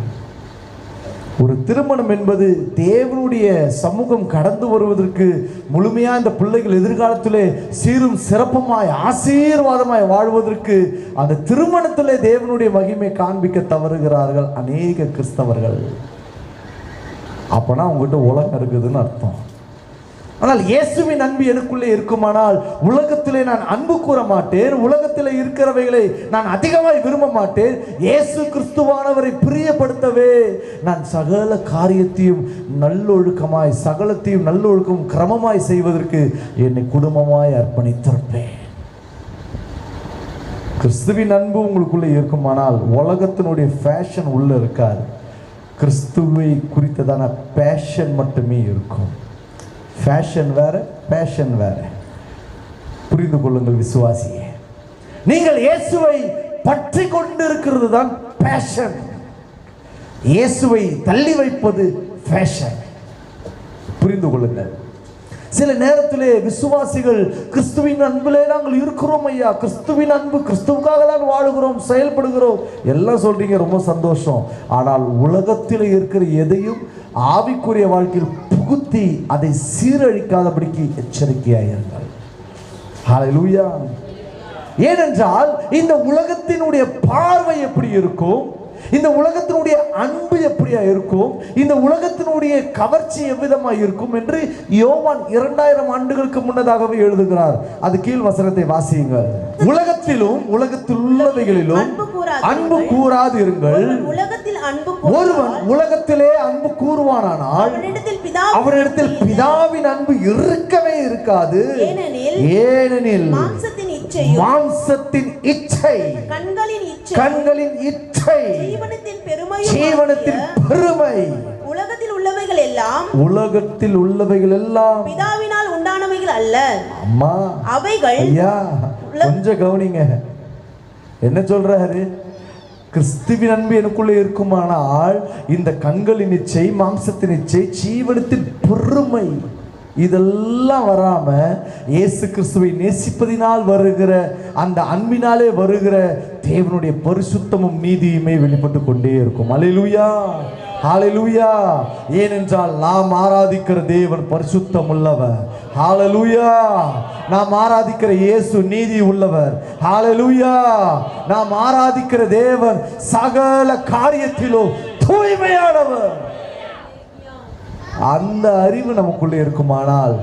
ஒரு திருமணம் என்பது தேவனுடைய சமூகம் கடந்து வருவதற்கு முழுமையா இந்த பிள்ளைகள் எதிர்காலத்திலே சீரும் சிறப்புமாய் ஆசீர்வாதமாய் வாழ்வதற்கு அந்த திருமணத்திலே தேவனுடைய மகிமை காண்பிக்க தவறுகிறார்கள் அநேக கிறிஸ்தவர்கள். அப்பனா உங்ககிட்ட உலகம் இருக்குதுன்னு அர்த்தம். ஆனால் இயேசுவின் அன்பு எனக்குள்ளே இருக்குமானால் உலகத்திலே நான் அன்பு கூற மாட்டேன், உலகத்திலே இருக்கிறவைகளை நான் அதிகமாய் விரும்ப மாட்டேன். இயேசு கிறிஸ்துவானவரை பிரியப்படுத்தவே நான் சகல காரியத்தையும் நல்லொழுக்கமாய், சகலத்தையும் நல்லொழுக்கம் கிரமமாய் செய்வதற்கு என்னை குடும்பமாய் அர்ப்பணித்திருப்பேன். கிறிஸ்துவின் அன்பு உங்களுக்குள்ளே இருக்குமானால் உலகத்தினுடைய ஃபேஷன் உள்ள இருக்காது. கிறிஸ்துவை குறித்ததான பேஷன் மட்டுமே இருக்கும். ஃபேஷன் வேற, பேஷன் வேற. புரிந்து கொள்ளுங்கள் விசுவாசியே. நீங்கள் இயேசுவை பற்றி கொண்டு இருக்கிறது தான் பேஷன். இயேசுவை தள்ளி வைப்பது ஃபேஷன். புரிந்து கொள்ளுங்கள். சில நேரத்திலே விசுவாசிகள் கிறிஸ்துவின் அன்பிலே நாங்கள் இருக்கிறோம் ஐயா, கிறிஸ்துவின் அன்பு, கிறிஸ்துவுக்காக தான் வாழுகிறோம், செயல்படுகிறோம் எல்லாம் சொல்றீங்க, ரொம்ப சந்தோஷம். ஆனால் உலகத்தில் இருக்கிற எதையும் ஆவிக்குரிய வாழ்க்கையில் புகுத்தி அதை சீரழிக்காதபடிக்கு எச்சரிக்கையாயிருங்கள். ஹல்லேலூயா. ஏனென்றால் இந்த உலகத்தினுடைய பார்வை எப்படி இருக்கும், இந்த உலகத்தினுடைய அன்பு எப்படியா இருக்கும், இந்த உலகத்தினுடைய கவர்ச்சி எவ்விதமா இருக்கும் என்று யோவான் 2000 ஆண்டுகளுக்கு முன்னதாகவே எழுதுகிறார். அது கீழ் வசனத்தை வாசியுங்கள். உலகத்திலும் உலகத்தில் உள்ளவைகளிலும் அன்பு கூறாது இருங்கள். ஒருவன் உலகத்திலே அன்பு கூறுவானானால் அவரிடத்தில் பிதாவின் அன்பு இருக்கவே இருக்காது. ஏனெனில் மாம்சத்தின் இச்சை, கண்களின் இச்சை, ஜீவனத்தின் பெருமை, உள்ளவைகள் எல்லாம் பிதாவினால் உண்டானவைகள் அல்ல. அம்மா அவைகள் ஐயா கொஞ்சம் கவனிங்க. என்ன சொல்றாரு? கிறிஸ்துவின் அன்பு எனக்குள்ளே இருக்குமானால் இந்த கண்களின் இச்சை, மாம்சத்தின் இச்சை, ஜீவனத்தின் பெருமை இதெல்லாம் வராம இயேசு கிறிஸ்துவை நேசிப்பதினால் வருகிற அந்த அன்பினாலே வருகிற தேவனுடைய பரிசுத்தமும் நீதியுமே வெளிப்பட்டு கொண்டே இருக்கும். அல்லேலூயா, ஹalleluya. ஏனென்றால் நாம் ஆராதிக்கிற தேவன் பரிசுத்தம் உள்ளவர். ஹalleluya. நாம் ஆராதிக்கிற இயேசு நீதி உள்ளவர். ஹalleluya. நாம் ஆராதிக்கிற தேவன் சகல காரியத்திலும் தூய்மையானவர். அந்த அறிவு நமக்குள்ளே இருக்குமானால்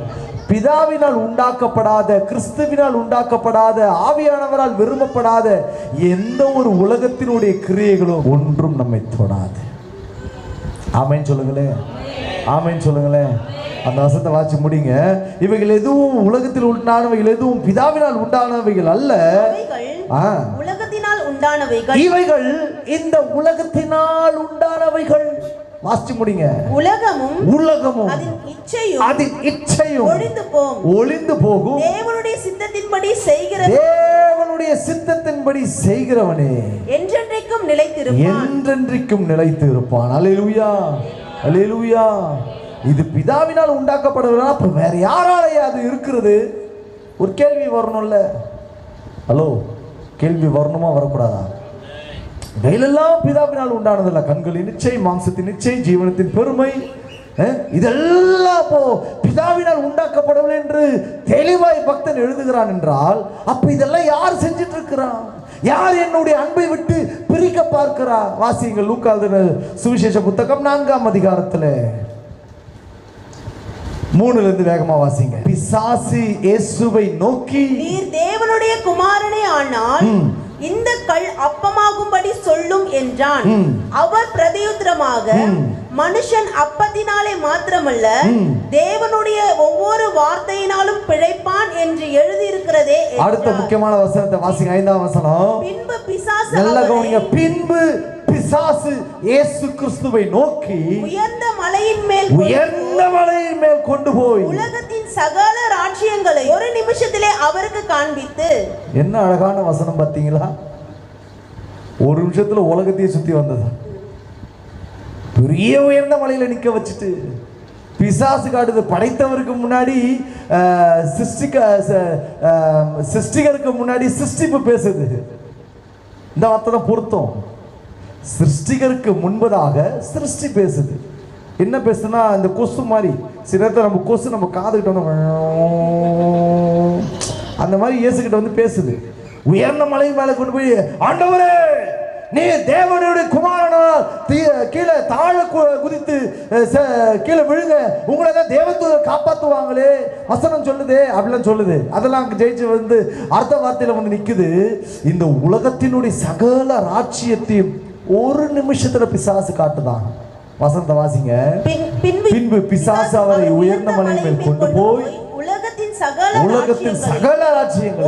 பிதாவினால் உண்டாக்கப்படாத, கிறிஸ்துவினால் உண்டாக்கப்படாத, ஆவியானவரால் விரும்பப்படாத எந்த ஒரு உலகத்தினுடைய கிரியைகளும் ஒன்றும் நம்மை தொடாது. ஆமென் சொல்லுங்களேன், ஆமென் சொல்லுங்களேன். அந்த வசனத்தை வாசி முடிங்க. இவைகள் எதுவும் உலகத்தில் உண்டானவைகள் எதுவும் பிதாவினால் உண்டானவைகள் அல்ல, உலகத்தினால் உண்டானவைகள். இவைகள் இந்த உலகத்தினால் உண்டானவைகள். வாசி முடிங்க. உலகமும் அதன் இச்சையும் ஒளிந்து போகும். தேவனுடைய சித்தத்தின்படி செய்கிறவனே என்றென்றைக்கும் நிலைத்திருப்பான். அல்லேலூயா, அல்லேலூயா. இது பிதாவினால் உண்டாக்கப்படுவதா? அப்ப வேற யாராலையா அது இருக்கிறது? ஒரு கேள்வி வரணும்ல. ஹலோ, கேள்வி வரணுமா வரக்கூடாதா? வெயிலெல்லாம் பிதாவினால் உண்டானதில்ல. கண்களின் இச்சை, மாம்சத்தின் இச்சை, ஜீவனத்தின் பெருமை இதெல்லாம் பிதாவினால் உண்டாக்கப்படவில்லை என்று தெளிவாய் பக்தன் எழுதுகிறான் என்றால், அப்ப இதெல்லாம் யார் செஞ்சிட்டு இருக்கிறான்? யார் என்னுடைய அன்பை விட்டு பிரிக்க பார்க்கிறார்? வாசியுங்கள் லூக்கா சுவிசேஷ புத்தகம் 4ஆம் அதிகாரத்துல 3ல இருந்து வேகமா வாசிங்க. பிசாசு இயேசுவை நோக்கி, நீர் தேவனுடைய குமாரனே ஆனால் இந்த கல் அப்பமாகும்படி சொல்லும் என்றான். அவர் பிரதியுத்தரமாக, மனுஷன் அப்பத்தினாலே மாத்திரமல்ல தேவனுடைய ஒவ்வொரு வார்த்தையினாலும் பிழைப்பான் என்று எழுதி இருக்கிறதே. அடுத்த முக்கியமான வசனத்தை வாசிங்க, 5ஆம் வசனம். பின்பு பிசாசு, நல்லா கவனிங்க, பின்பு பிசாசு இயேசு கிறிஸ்துவை நோக்கி உயர்ந்த மலையின் மேல் கொண்டு போய் உலகத்தின் சகல ராஜ்யங்களை ஒரு நிமிஷத்திலே அவருக்கு காண்பித்து. என்ன அழகான வசனம் பார்த்தீங்களா? ஒரு நிமிஷத்துல உலகத்தையே சுத்தி வந்தது. பெரிய உயர்ந்த மலையில நிக்க வச்சுட்டு பிசாசு காட்டுது. படைத்தவருக்கு முன்னாடி சிருஷ்டிகருக்கு முன்னாடி சிருஷ்டிப்பு பேசுது. இந்த வார்த்தை தான் பொருத்தம். சிருஷ்டிகருக்கு முன்பதாக சிருஷ்டி பேசுது. என்ன பேசுனா, இந்த கொசு மாதிரி சில நேரத்தில் நம்ம கொசு நம்ம காதுகிட்ட வந்து அந்த மாதிரி இயேசுகிட்ட வந்து பேசுது. உயர்ந்த மலை மேலே கொண்டு போய், ஆண்டவரே நீ தேவனுடைய குமாரனால் கீழே தாழ குதித்து கீழே விழுங்க, உங்களை தான் தேவதூதர் காப்பாற்றுவாங்களே வசனம் சொல்லுதே அப்படிலாம் சொல்லுது. அதெல்லாம் ஜெயிச்சு வந்து அடுத்த வார்த்தையில வந்து நிக்குது. இந்த உலகத்தினுடைய சகல ராஜ்யத்தையும் ஒரு நிமிஷத்துல பிசாசு காட்டுதான். வசனத்தை வாசிங்க. பின்பு பிசாசு அவரை உயர்ந்த மலை மேல் கொண்டு போய் உலகத்தின் சகல ராஜ்யங்களை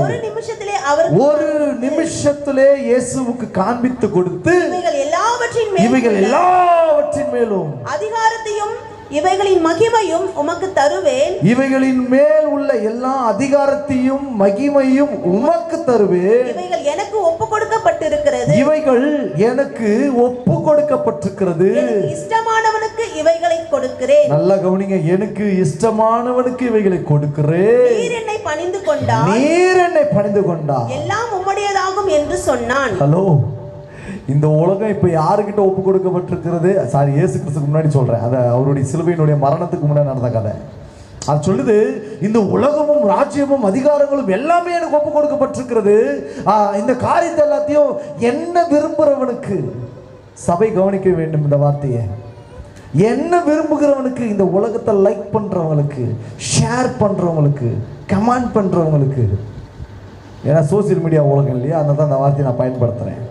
ஒரு நிமிஷத்திலே இயேசுவுக்கு காண்பித்து கொடுத்து இவைகள் எல்லாவற்றின் மேலும் அதிகாரத்தையும் இவைகளின் மகிமையும் உமக்கு தருவேன். இவைகளின் மேல் உள்ள எல்லா அதிகாரத்தையும் மகிமையும் உமக்கு தருவேன். இவைகள் எனக்கு ஒப்பு கொடுக்கப்பட்டிருக்கிறது. இவைகள் எனக்கு ஒப்பு கொடுக்கப்பட்டிருக்கிறது. இஷ்டமானவனுக்கு இவைகளை கொடுக்கிறேன். நல்லா கவனிங்க. எனக்கு இஷ்டமானவனுக்கு இவைகளை கொடுக்கிறேன். நீர் என்னை பணிந்து கொண்டால், நீர் என்னை பணிந்து கொண்டால் எல்லாம் உம்முடையதாகும் என்று சொன்னான். ஹலோ, இந்த உலகம் இப்ப யாருக்கிட்ட ஒப்பு கொடுக்கப்பட்டிருக்கிறது? சாரி, இயேசு கிறிஸ்துக்கு முன்னாடி சொல்றேன். அது அவருடைய சிலுவையினுடைய மரணத்துக்கு முன்னாடி நடந்த கதை. அது சொல்லுது, இந்த உலகமும் ராஜ்யமும் அதிகாரங்களும் எல்லாமே எனக்கு ஒப்பு கொடுக்கப்பட்டிருக்கிறது. இந்த காரியத்தை எல்லாத்தையும் என்ன விரும்புறவனுக்கு, சபை கவனிக்க வேண்டும் இந்த வார்த்தையை, என்ன விரும்புகிறவனுக்கு, இந்த உலகத்தை லைக் பண்றவங்களுக்கு, ஷேர் பண்றவங்களுக்கு, கமெண்ட் பண்றவங்களுக்கு, ஏன்னா சோசியல் மீடியா உலகம் இல்லையா, அதனால தான் அந்த வார்த்தையை நான் பயன்படுத்துறேன்.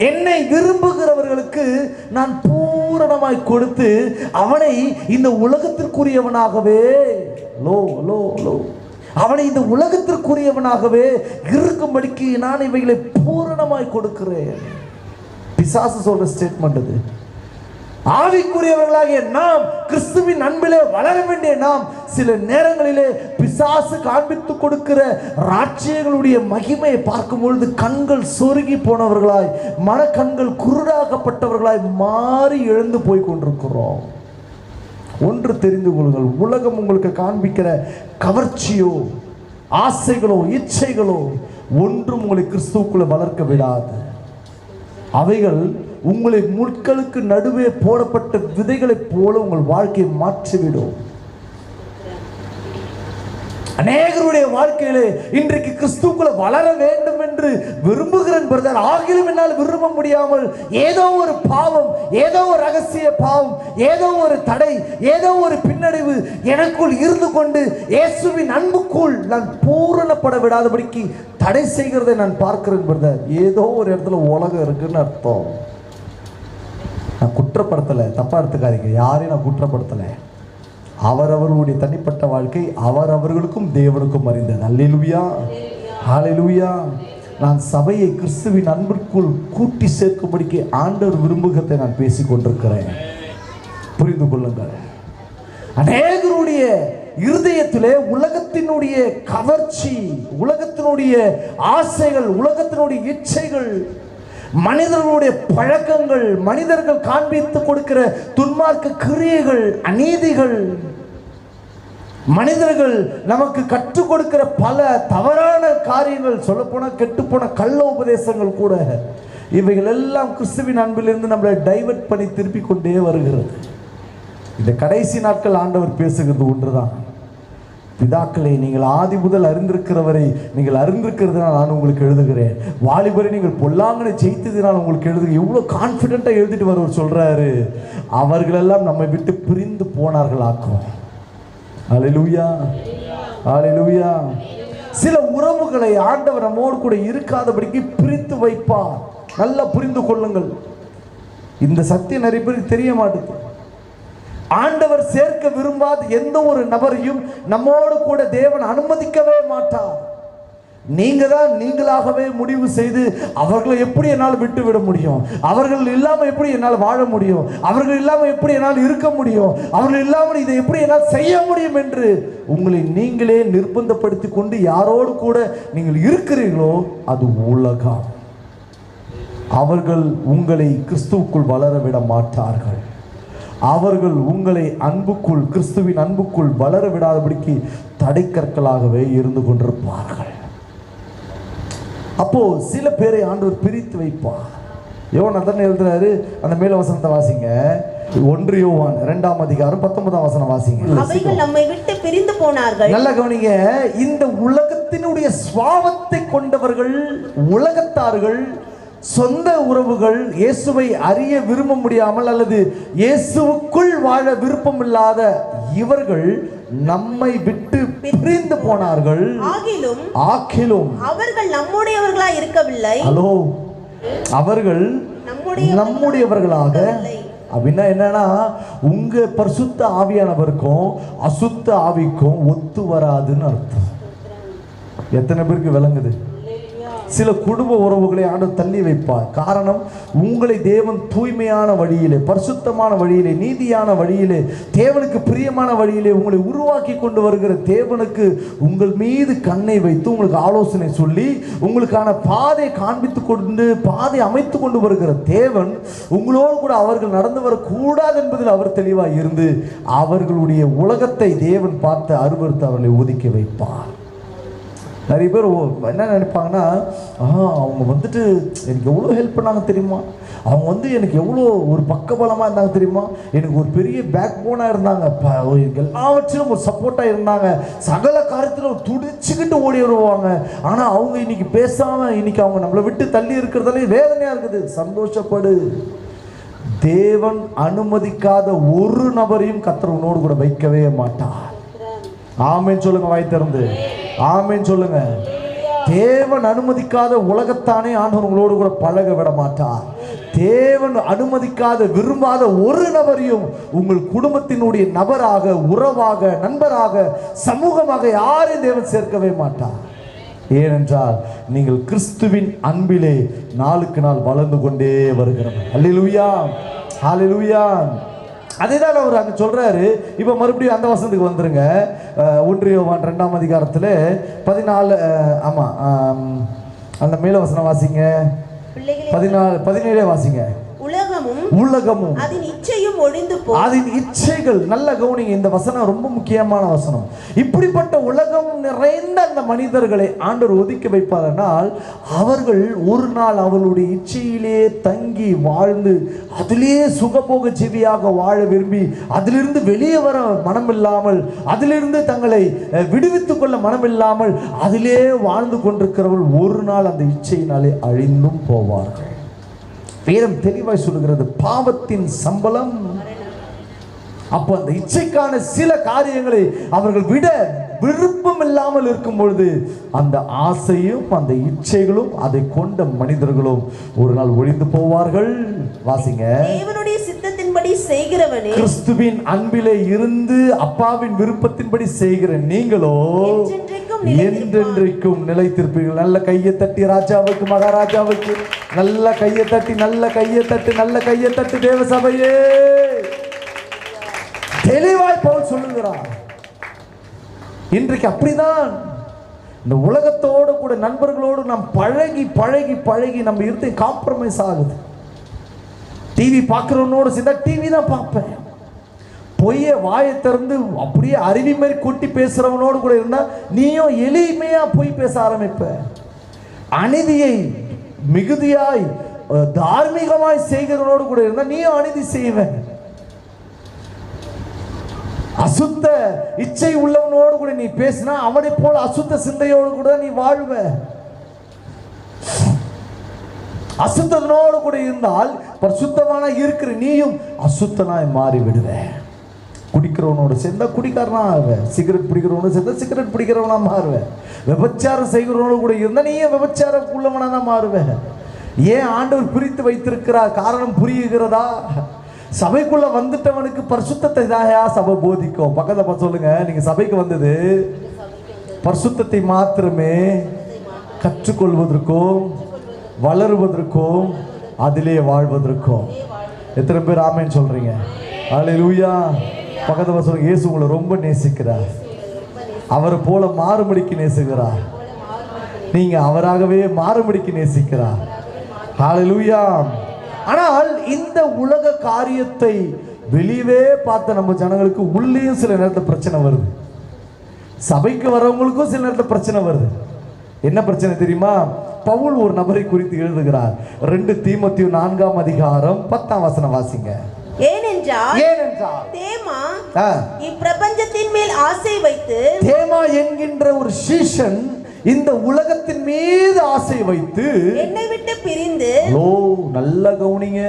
என்னை விரும்புகிறவர்களுக்கு நான் பூரணமாய் கொடுத்து அவனை இந்த உலகத்திற்குரியவனாகவே அவனை இந்த உலகத்திற்குரியவனாகவே இருக்கும்படிக்கு நான் இவைகளை பூரணமாய் கொடுக்கிறேன். பிசாசு சொல்ற ஸ்டேட்மெண்ட் அது. ஆவிக்குரியவர்களாகிய நாம் கிறிஸ்துவின் அன்பிலே வளர வேண்டிய நாம் சில நேரங்களிலே பிசாசு காண்பித்து கொடுக்கிற ராஜ்யங்களுடைய மகிமையை பார்க்கும் பொழுது கண்கள் சொருகி போனவர்களாய், மனக்கண்கள் குருடாக்கப்பட்டவர்களாய் மாறி எழுந்து போய் கொண்டிருக்கிறோம். ஒன்று தெரிந்து கொள்ளுங்கள், உலகம் உங்களுக்கு காண்பிக்கிற கவர்ச்சியோ ஆசைகளோ இச்சைகளோ ஒன்றும் உங்களை கிறிஸ்துவுக்குள்ள வளர்க்க விடாது. அவைகள் உங்களை முட்களுக்கு நடுவே போடப்பட்ட விதைகளைப் போல உங்கள் வாழ்க்கையை மாற்றிவிடும். அநேகருடைய வாழ்க்கையிலே இன்றைக்கு கிறிஸ்துவுக்குள்ள வளர வேண்டும் என்று விரும்புகிறேன் பிரதர், ஆகிலும் என்னால் விரும்ப முடியாமல் ஏதோ ஒரு பாவம், ஏதோ ஒரு ரகசிய பாவம், ஏதோ ஒரு தடை, ஏதோ ஒரு பின்னடைவு எனக்குள் இருந்து கொண்டு இயேசுவின் அன்புக்குள் நான் பூரணப்பட விடாதபடிக்கு தடை செய்கிறதை நான் பார்க்கிறேன் பிரதர். ஏதோ ஒரு இடத்துல உலகம் இருக்குன்னு அர்த்தம். நான் குற்றப்படுத்தலை, தப்பா எடுத்துக்காதீங்க, யாரையும் நான் குற்றப்படுத்தலை. அவரவர்களுடைய தனிப்பட்ட வாழ்க்கை அவரவர்களுக்கும் தேவனுக்கும் அறிந்தது. அல்லேலூயா, ஹல்லேலூயா. நான் சபையை கிறிஸ்துவின் அன்பிற்குள் கூட்டி சேர்க்கும்படிக்கு ஆண்டவர் விரும்புகிறதை நான் பேசிக் கொண்டிருக்கிறேன். புரிந்து கொள்ளுங்கள். அநேகருடைய இருதயத்திலே உலகத்தினுடைய கவர்ச்சி, உலகத்தினுடைய ஆசைகள், உலகத்தினுடைய இச்சைகள், மனிதர்களுடைய பழக்கங்கள், மனிதர்கள் காண்பித்து கொடுக்கிற துன்மார்க்க கிரியைகள், அநீதிகள், மனிதர்கள் நமக்கு கற்றுக் கொடுக்கிற பல தவறான காரியங்கள், சொல்லப்போன கெட்டுப்போன கள்ள உபதேசங்கள் கூட, இவைகள் எல்லாம் கிறிஸ்துவின் அன்பிலிருந்து நம்மளை டைவர்ட் பண்ணி திருப்பி கொண்டே வருகிறது. இந்த கடைசி நாட்கள் ஆண்டவர் பேசுகிறது ஒன்றுதான். பிதாக்களை, நீங்கள் ஆதி முதல் அறிந்திருக்கிறவரை நீங்கள் அறிந்திருக்கிறதுனால் நான் உங்களுக்கு எழுதுகிறேன். வாலிபரை, நீங்கள் பொல்லாங்கனை ஜெயித்ததினால் உங்களுக்கு எழுதுகிறேன். எவ்வளோ கான்ஃபிடென்ட்டாக எழுதிட்டு வரவர் சொல்கிறாரு. அவர்களெல்லாம் நம்மை விட்டு பிரிந்து போனார்களாக்கும். அல்லேலூயா, அல்லேலூயா. சில உறவுகளை ஆண்டவர் நம்மோடு கூட இருக்காதபடிக்கு பிரித்து வைப்பார். நல்லா புரிந்து கொள்ளுங்கள். இந்த சத்தியம் நிறைய பேருக்கு தெரிய மாட்டேங்குது. ஆண்டவர் சேர்க்க விரும்பாத எந்த ஒரு நபரையும் நம்மோடு கூட தேவன் அனுமதிக்கவே மாட்டார். நீங்க தான் நீங்களாகவே முடிவு செய்து அவர்களை எப்படி என்னால் விட்டு விட முடியும், அவர்கள் இல்லாமல் எப்படி என்னால் வாழ முடியும், அவர்கள் இல்லாமல் எப்படி என்னால் இருக்க முடியும், அவர்கள் இல்லாமல் இதை எப்படி என்னால் செய்ய முடியும் என்று உங்களை நீங்களே நிர்பந்தப்படுத்தி கொண்டு யாரோடு கூட நீங்கள் இருக்கிறீர்களோ அது உலகம். அவர்கள் உங்களை கிறிஸ்துவுக்குள் வளர விட மாட்டார்கள். அவர்கள் உங்களை அன்புக்குள், கிறிஸ்துவின் அன்புக்குள் வளர விடாதபடிக்கு தடைக்கற்களாகவே இருந்து கொண்டிருப்பார்கள். அப்போ சில பேரை ஆண்டவர் பிரித்து வைப்பார். யோவான் அதான் எழுதுறாரு, அந்த மேல வசனத்தை வாசிங்க. 1 யோவான் 2ஆம் அதிகாரம் 19ஆம் வசனம் வாசிங்க. அவைகள் நம்மை விட்டு பிரிந்து போனார்கள். நல்ல கவனிங்க. இந்த உலகத்தினுடைய சுபாவத்தை கொண்டவர்கள், உலகத்தார்கள், சொந்த உறவுகள், இயேசுவை அறிய விரும்ப முடியாமல் அல்லது இயேசுவுக்குள் வாழ விருப்பம் இல்லாத இவர்கள் நம்மை விட்டு பிரிந்து போனார்கள். ஆகிலும் அவர்கள் நம்முடையவர்களா இருக்கவில்லை. ஹலோ, அவர்கள் நம்முடையவர்களாக அப்படின்னா என்னன்னா, உங்க பரிசுத்த ஆவியானவருக்கும் அசுத்த ஆவிக்கும் ஒத்து வராதுன்னு அர்த்தம். எத்தனை பேருக்கு விளங்குது? சில குடும்ப உறவுகளை ஆண்டவர் தள்ளி வைப்பார். காரணம், உங்களை தேவன் தூய்மையான வழியிலே, பரிசுத்தமான வழியிலே, நீதியான வழியிலே, தேவனுக்கு பிரியமான வழியிலே உங்களை உருவாக்கி கொண்டு வருகிற தேவனுக்கு உங்கள் மீது கண்ணை வைத்து உங்களுக்கு ஆலோசனை சொல்லி உங்களுக்கான பாதை காண்பித்து கொண்டு பாதை அமைத்து கொண்டு வருகிற தேவன் உங்களோடு கூட அவர்கள் நடந்து வரக்கூடாது என்பதில் அவர் தெளிவாக இருந்து அவர்களுடைய உலகத்தை தேவன் பார்த்து அருவருத்து அவர்களை ஒதுக்கி வைப்பார். நிறைய பேர் என்ன நினைப்பாங்கன்னா, அவங்க வந்துட்டு எனக்கு எவ்வளோ ஹெல்ப் பண்ணாங்க தெரியுமா, அவங்க வந்து எனக்கு எவ்வளோ ஒரு பக்கபலமாக இருந்தாங்க தெரியுமா, எனக்கு ஒரு பெரிய பேக் போனாக இருந்தாங்க, எல்லாவற்றிலும் ஒரு சப்போர்ட்டாக இருந்தாங்க, சகல காரியத்திலும் துடிச்சுக்கிட்டு ஓடி வருவாங்க. ஆனால் அவங்க இன்னைக்கு பேசாமல் இன்னைக்கு அவங்க நம்மளை விட்டு தள்ளி இருக்கிறதாலே வேதனையாக இருக்குது. சந்தோஷப்படு. தேவன் அனுமதிக்காத ஒரு நபரையும் கர்த்தர் உன்னோடு கூட வைக்கவே மாட்டார். ஆமென் சொல்லுங்க, வாய் திறந்து ஆமென் சொல்லுங்க. தேவன் அனுமதிக்காத உலகத்தானே ஆண்டவர் உங்களோடு கூட பழக விட மாட்டார். தேவன் அனுமதிக்காத விரும்பாத ஒரு நபரையும் உங்கள் குடும்பத்தினுடைய நபராக, உறவாக, நண்பராக, சமூகமாக யாரையும் தேவன் சேர்க்கவே மாட்டார். ஏனென்றால் நீங்கள் கிறிஸ்துவின் அன்பிலே நாளுக்கு நாள் வளர்ந்து கொண்டே வருகிறவர். அல்லேலூயா, ஹalleluya. அதேதான் அவர் அங்க சொல்றாரு. இப்ப மறுபடியும் அந்த வசனத்துக்கு வந்துருங்க. 1 யோவான் 2ஆம் அதிகாரத்துல 14 ஆமா அந்த மேல வசனம் வாசிங்க. 17 வாசிங்க. உலகமும் அதன் இச்சையும் ஒழிந்து போகும். அதன் இச்சைகள், நல்ல கவனிங்க, இந்த வசனம் ரொம்ப முக்கியமான வசனம். இப்படிப்பட்ட உலகம் நிறைந்த அந்த மனிதர்களை ஆண்டவர் ஒதுக்கி வைப்பார்கள். அவர்கள் ஒரு நாள் அவளுடைய இச்சையிலே தங்கி வாழ்ந்து அதிலே சுகபோக ஜீவியாக வாழ விரும்பி அதிலிருந்து வெளியே வர மனமில்லாமல், அதிலிருந்து தங்களை விடுவித்துக் கொள்ள மனமில்லாமல் அதிலே வாழ்ந்து கொண்டிருக்கிறவர்கள் ஒரு நாள் அந்த இச்சையினாலே அழிந்தும் போவார்கள். வேதம் தெளிவாய் சொல்லுகிறது, பாவத்தின் சம்பளம். அப்போ அந்த இச்சைக்கான சில காரியங்களை அவர்கள் விட விருப்பம் இல்லாமல் இருக்கும் பொழுது அந்த ஆசையும் அந்த இச்சைகளும் அதை கொண்ட மனிதர்களும் ஒரு நாள் ஒழிந்து போவார்கள். வாசிங்க. தேவனுடைய சித்தத்தின்படி செய்கிறவனே, கிறிஸ்துவின் அன்பிலே இருந்து அப்பாவின் விருப்பத்தின்படி செய்கிற நீங்களோ என்றென்றைக்கும் நிலைத்திருப்பீர்கள். நல்ல கையை தட்டி ராஜாவுக்கு, மகாராஜாவுக்கு நல்ல கையை தட்டி, நல்ல கையை தட்டு, நல்ல கையை தட்டு. தேவ சபையே, தெளிவாய் பவுல் சொல்லுகிறார். இன்றைக்கு அப்படிதான் இந்த உலகத்தோடு கூட நண்பர்களோடு நாம் பழகி பழகி பழகி நம்ம இருத்தை காம்ப்ரமைஸ் ஆகுது. டிவி பார்க்கிறவனோடு சேர்ந்தா டிவி தான் பார்ப்பேன். பொய்ய வாயை திறந்து அப்படியே அருவி மாதிரி கொட்டி பேசுறவனோடு கூட இருந்தா நீயும் எளிமையா பொய் பேச ஆரம்பிப்ப. அநீதியை மிகுதியாய் தார்மீகமாய் செய்கிறவனோடு கூட இருந்தா நீயும் அநீதி செய்வேன். அசுத்த இச்சை உள்ளவனோடு கூட நீ பேசினா அவனை போல அசுத்த சிந்தையோடு கூட நீ வாழ்வ. அசுத்தனோடு கூட இருந்தால் பரிசுத்தமான இருக்கிற நீயும் அசுத்தனாய் மாறி விடுவேன். குடிக்கிறவனோடு சேர்ந்தா குடிக்காரனா ஆவேன். சிகரெட் பிடிக்கிறவனோடு சேர்ந்தா சிகரெட் பிடிக்கிறவனா மாறுவேன். விபச்சாரம் செய்கிறவனோடு கூட இருந்தா நீயே விபச்சாரம் உள்ளவனா தான் மாறுவேன். ஏன் ஆண்டவர் பிரித்து வைத்திருக்கிறார்? காரணம் புரியுகிறதா? சபைக்குள்ள வந்துட்டவனுக்கு பரிசுத்தத்தை தாயா சபை போதிக்கும். பக்கத்துல சொல்லுங்க, நீங்க சபைக்கு வந்தது பரிசுத்தத்தை மாத்திரமே கற்றுக்கொள்வதற்கும் வளருவதற்கும் அதிலே வாழ்வதற்கும். எத்தனை பேர் ஆமென் சொல்றீங்க? அல்லேலூயா. பக்கத்துல சொல்லுங்க, இயேசு உங்களை ரொம்ப நேசிக்கிறார். அவரை போல மாறுபடிக்கு நேசிக்கிறார். நீங்க அவராகவே மாறுபடிக்கு நேசிக்கிறார். அல்லேலூயா. ஆனால் இந்த உலக காரியத்தை வெளியவே பார்த்த நம்ம ஜனங்களுக்கு உள்ளேயும் சில நேரத்தில் பிரச்சனை வருது. சபைக்கு வரவங்களுக்கும் சில நேரத்தில் பிரச்சனை வருது. என்ன பிரச்சனை தெரியுமா? பவுல் ஒரு நபரை குறித்து எழுதுகிறார். 2 தீமோத்தேயு 4ஆம் அதிகாரம் 10ஆம் வசனம் வாசிங்க. ஏனென்றால் தேமா இப்பிரபஞ்சத்தின் மேல் ஆசை வைத்து, தேமா என்கின்ற ஒரு சீஷன் இந்த உலகத்தின் மீது ஆசை வைத்து என்னை விட்டு பிரிந்து, நல்ல கவனிங்க,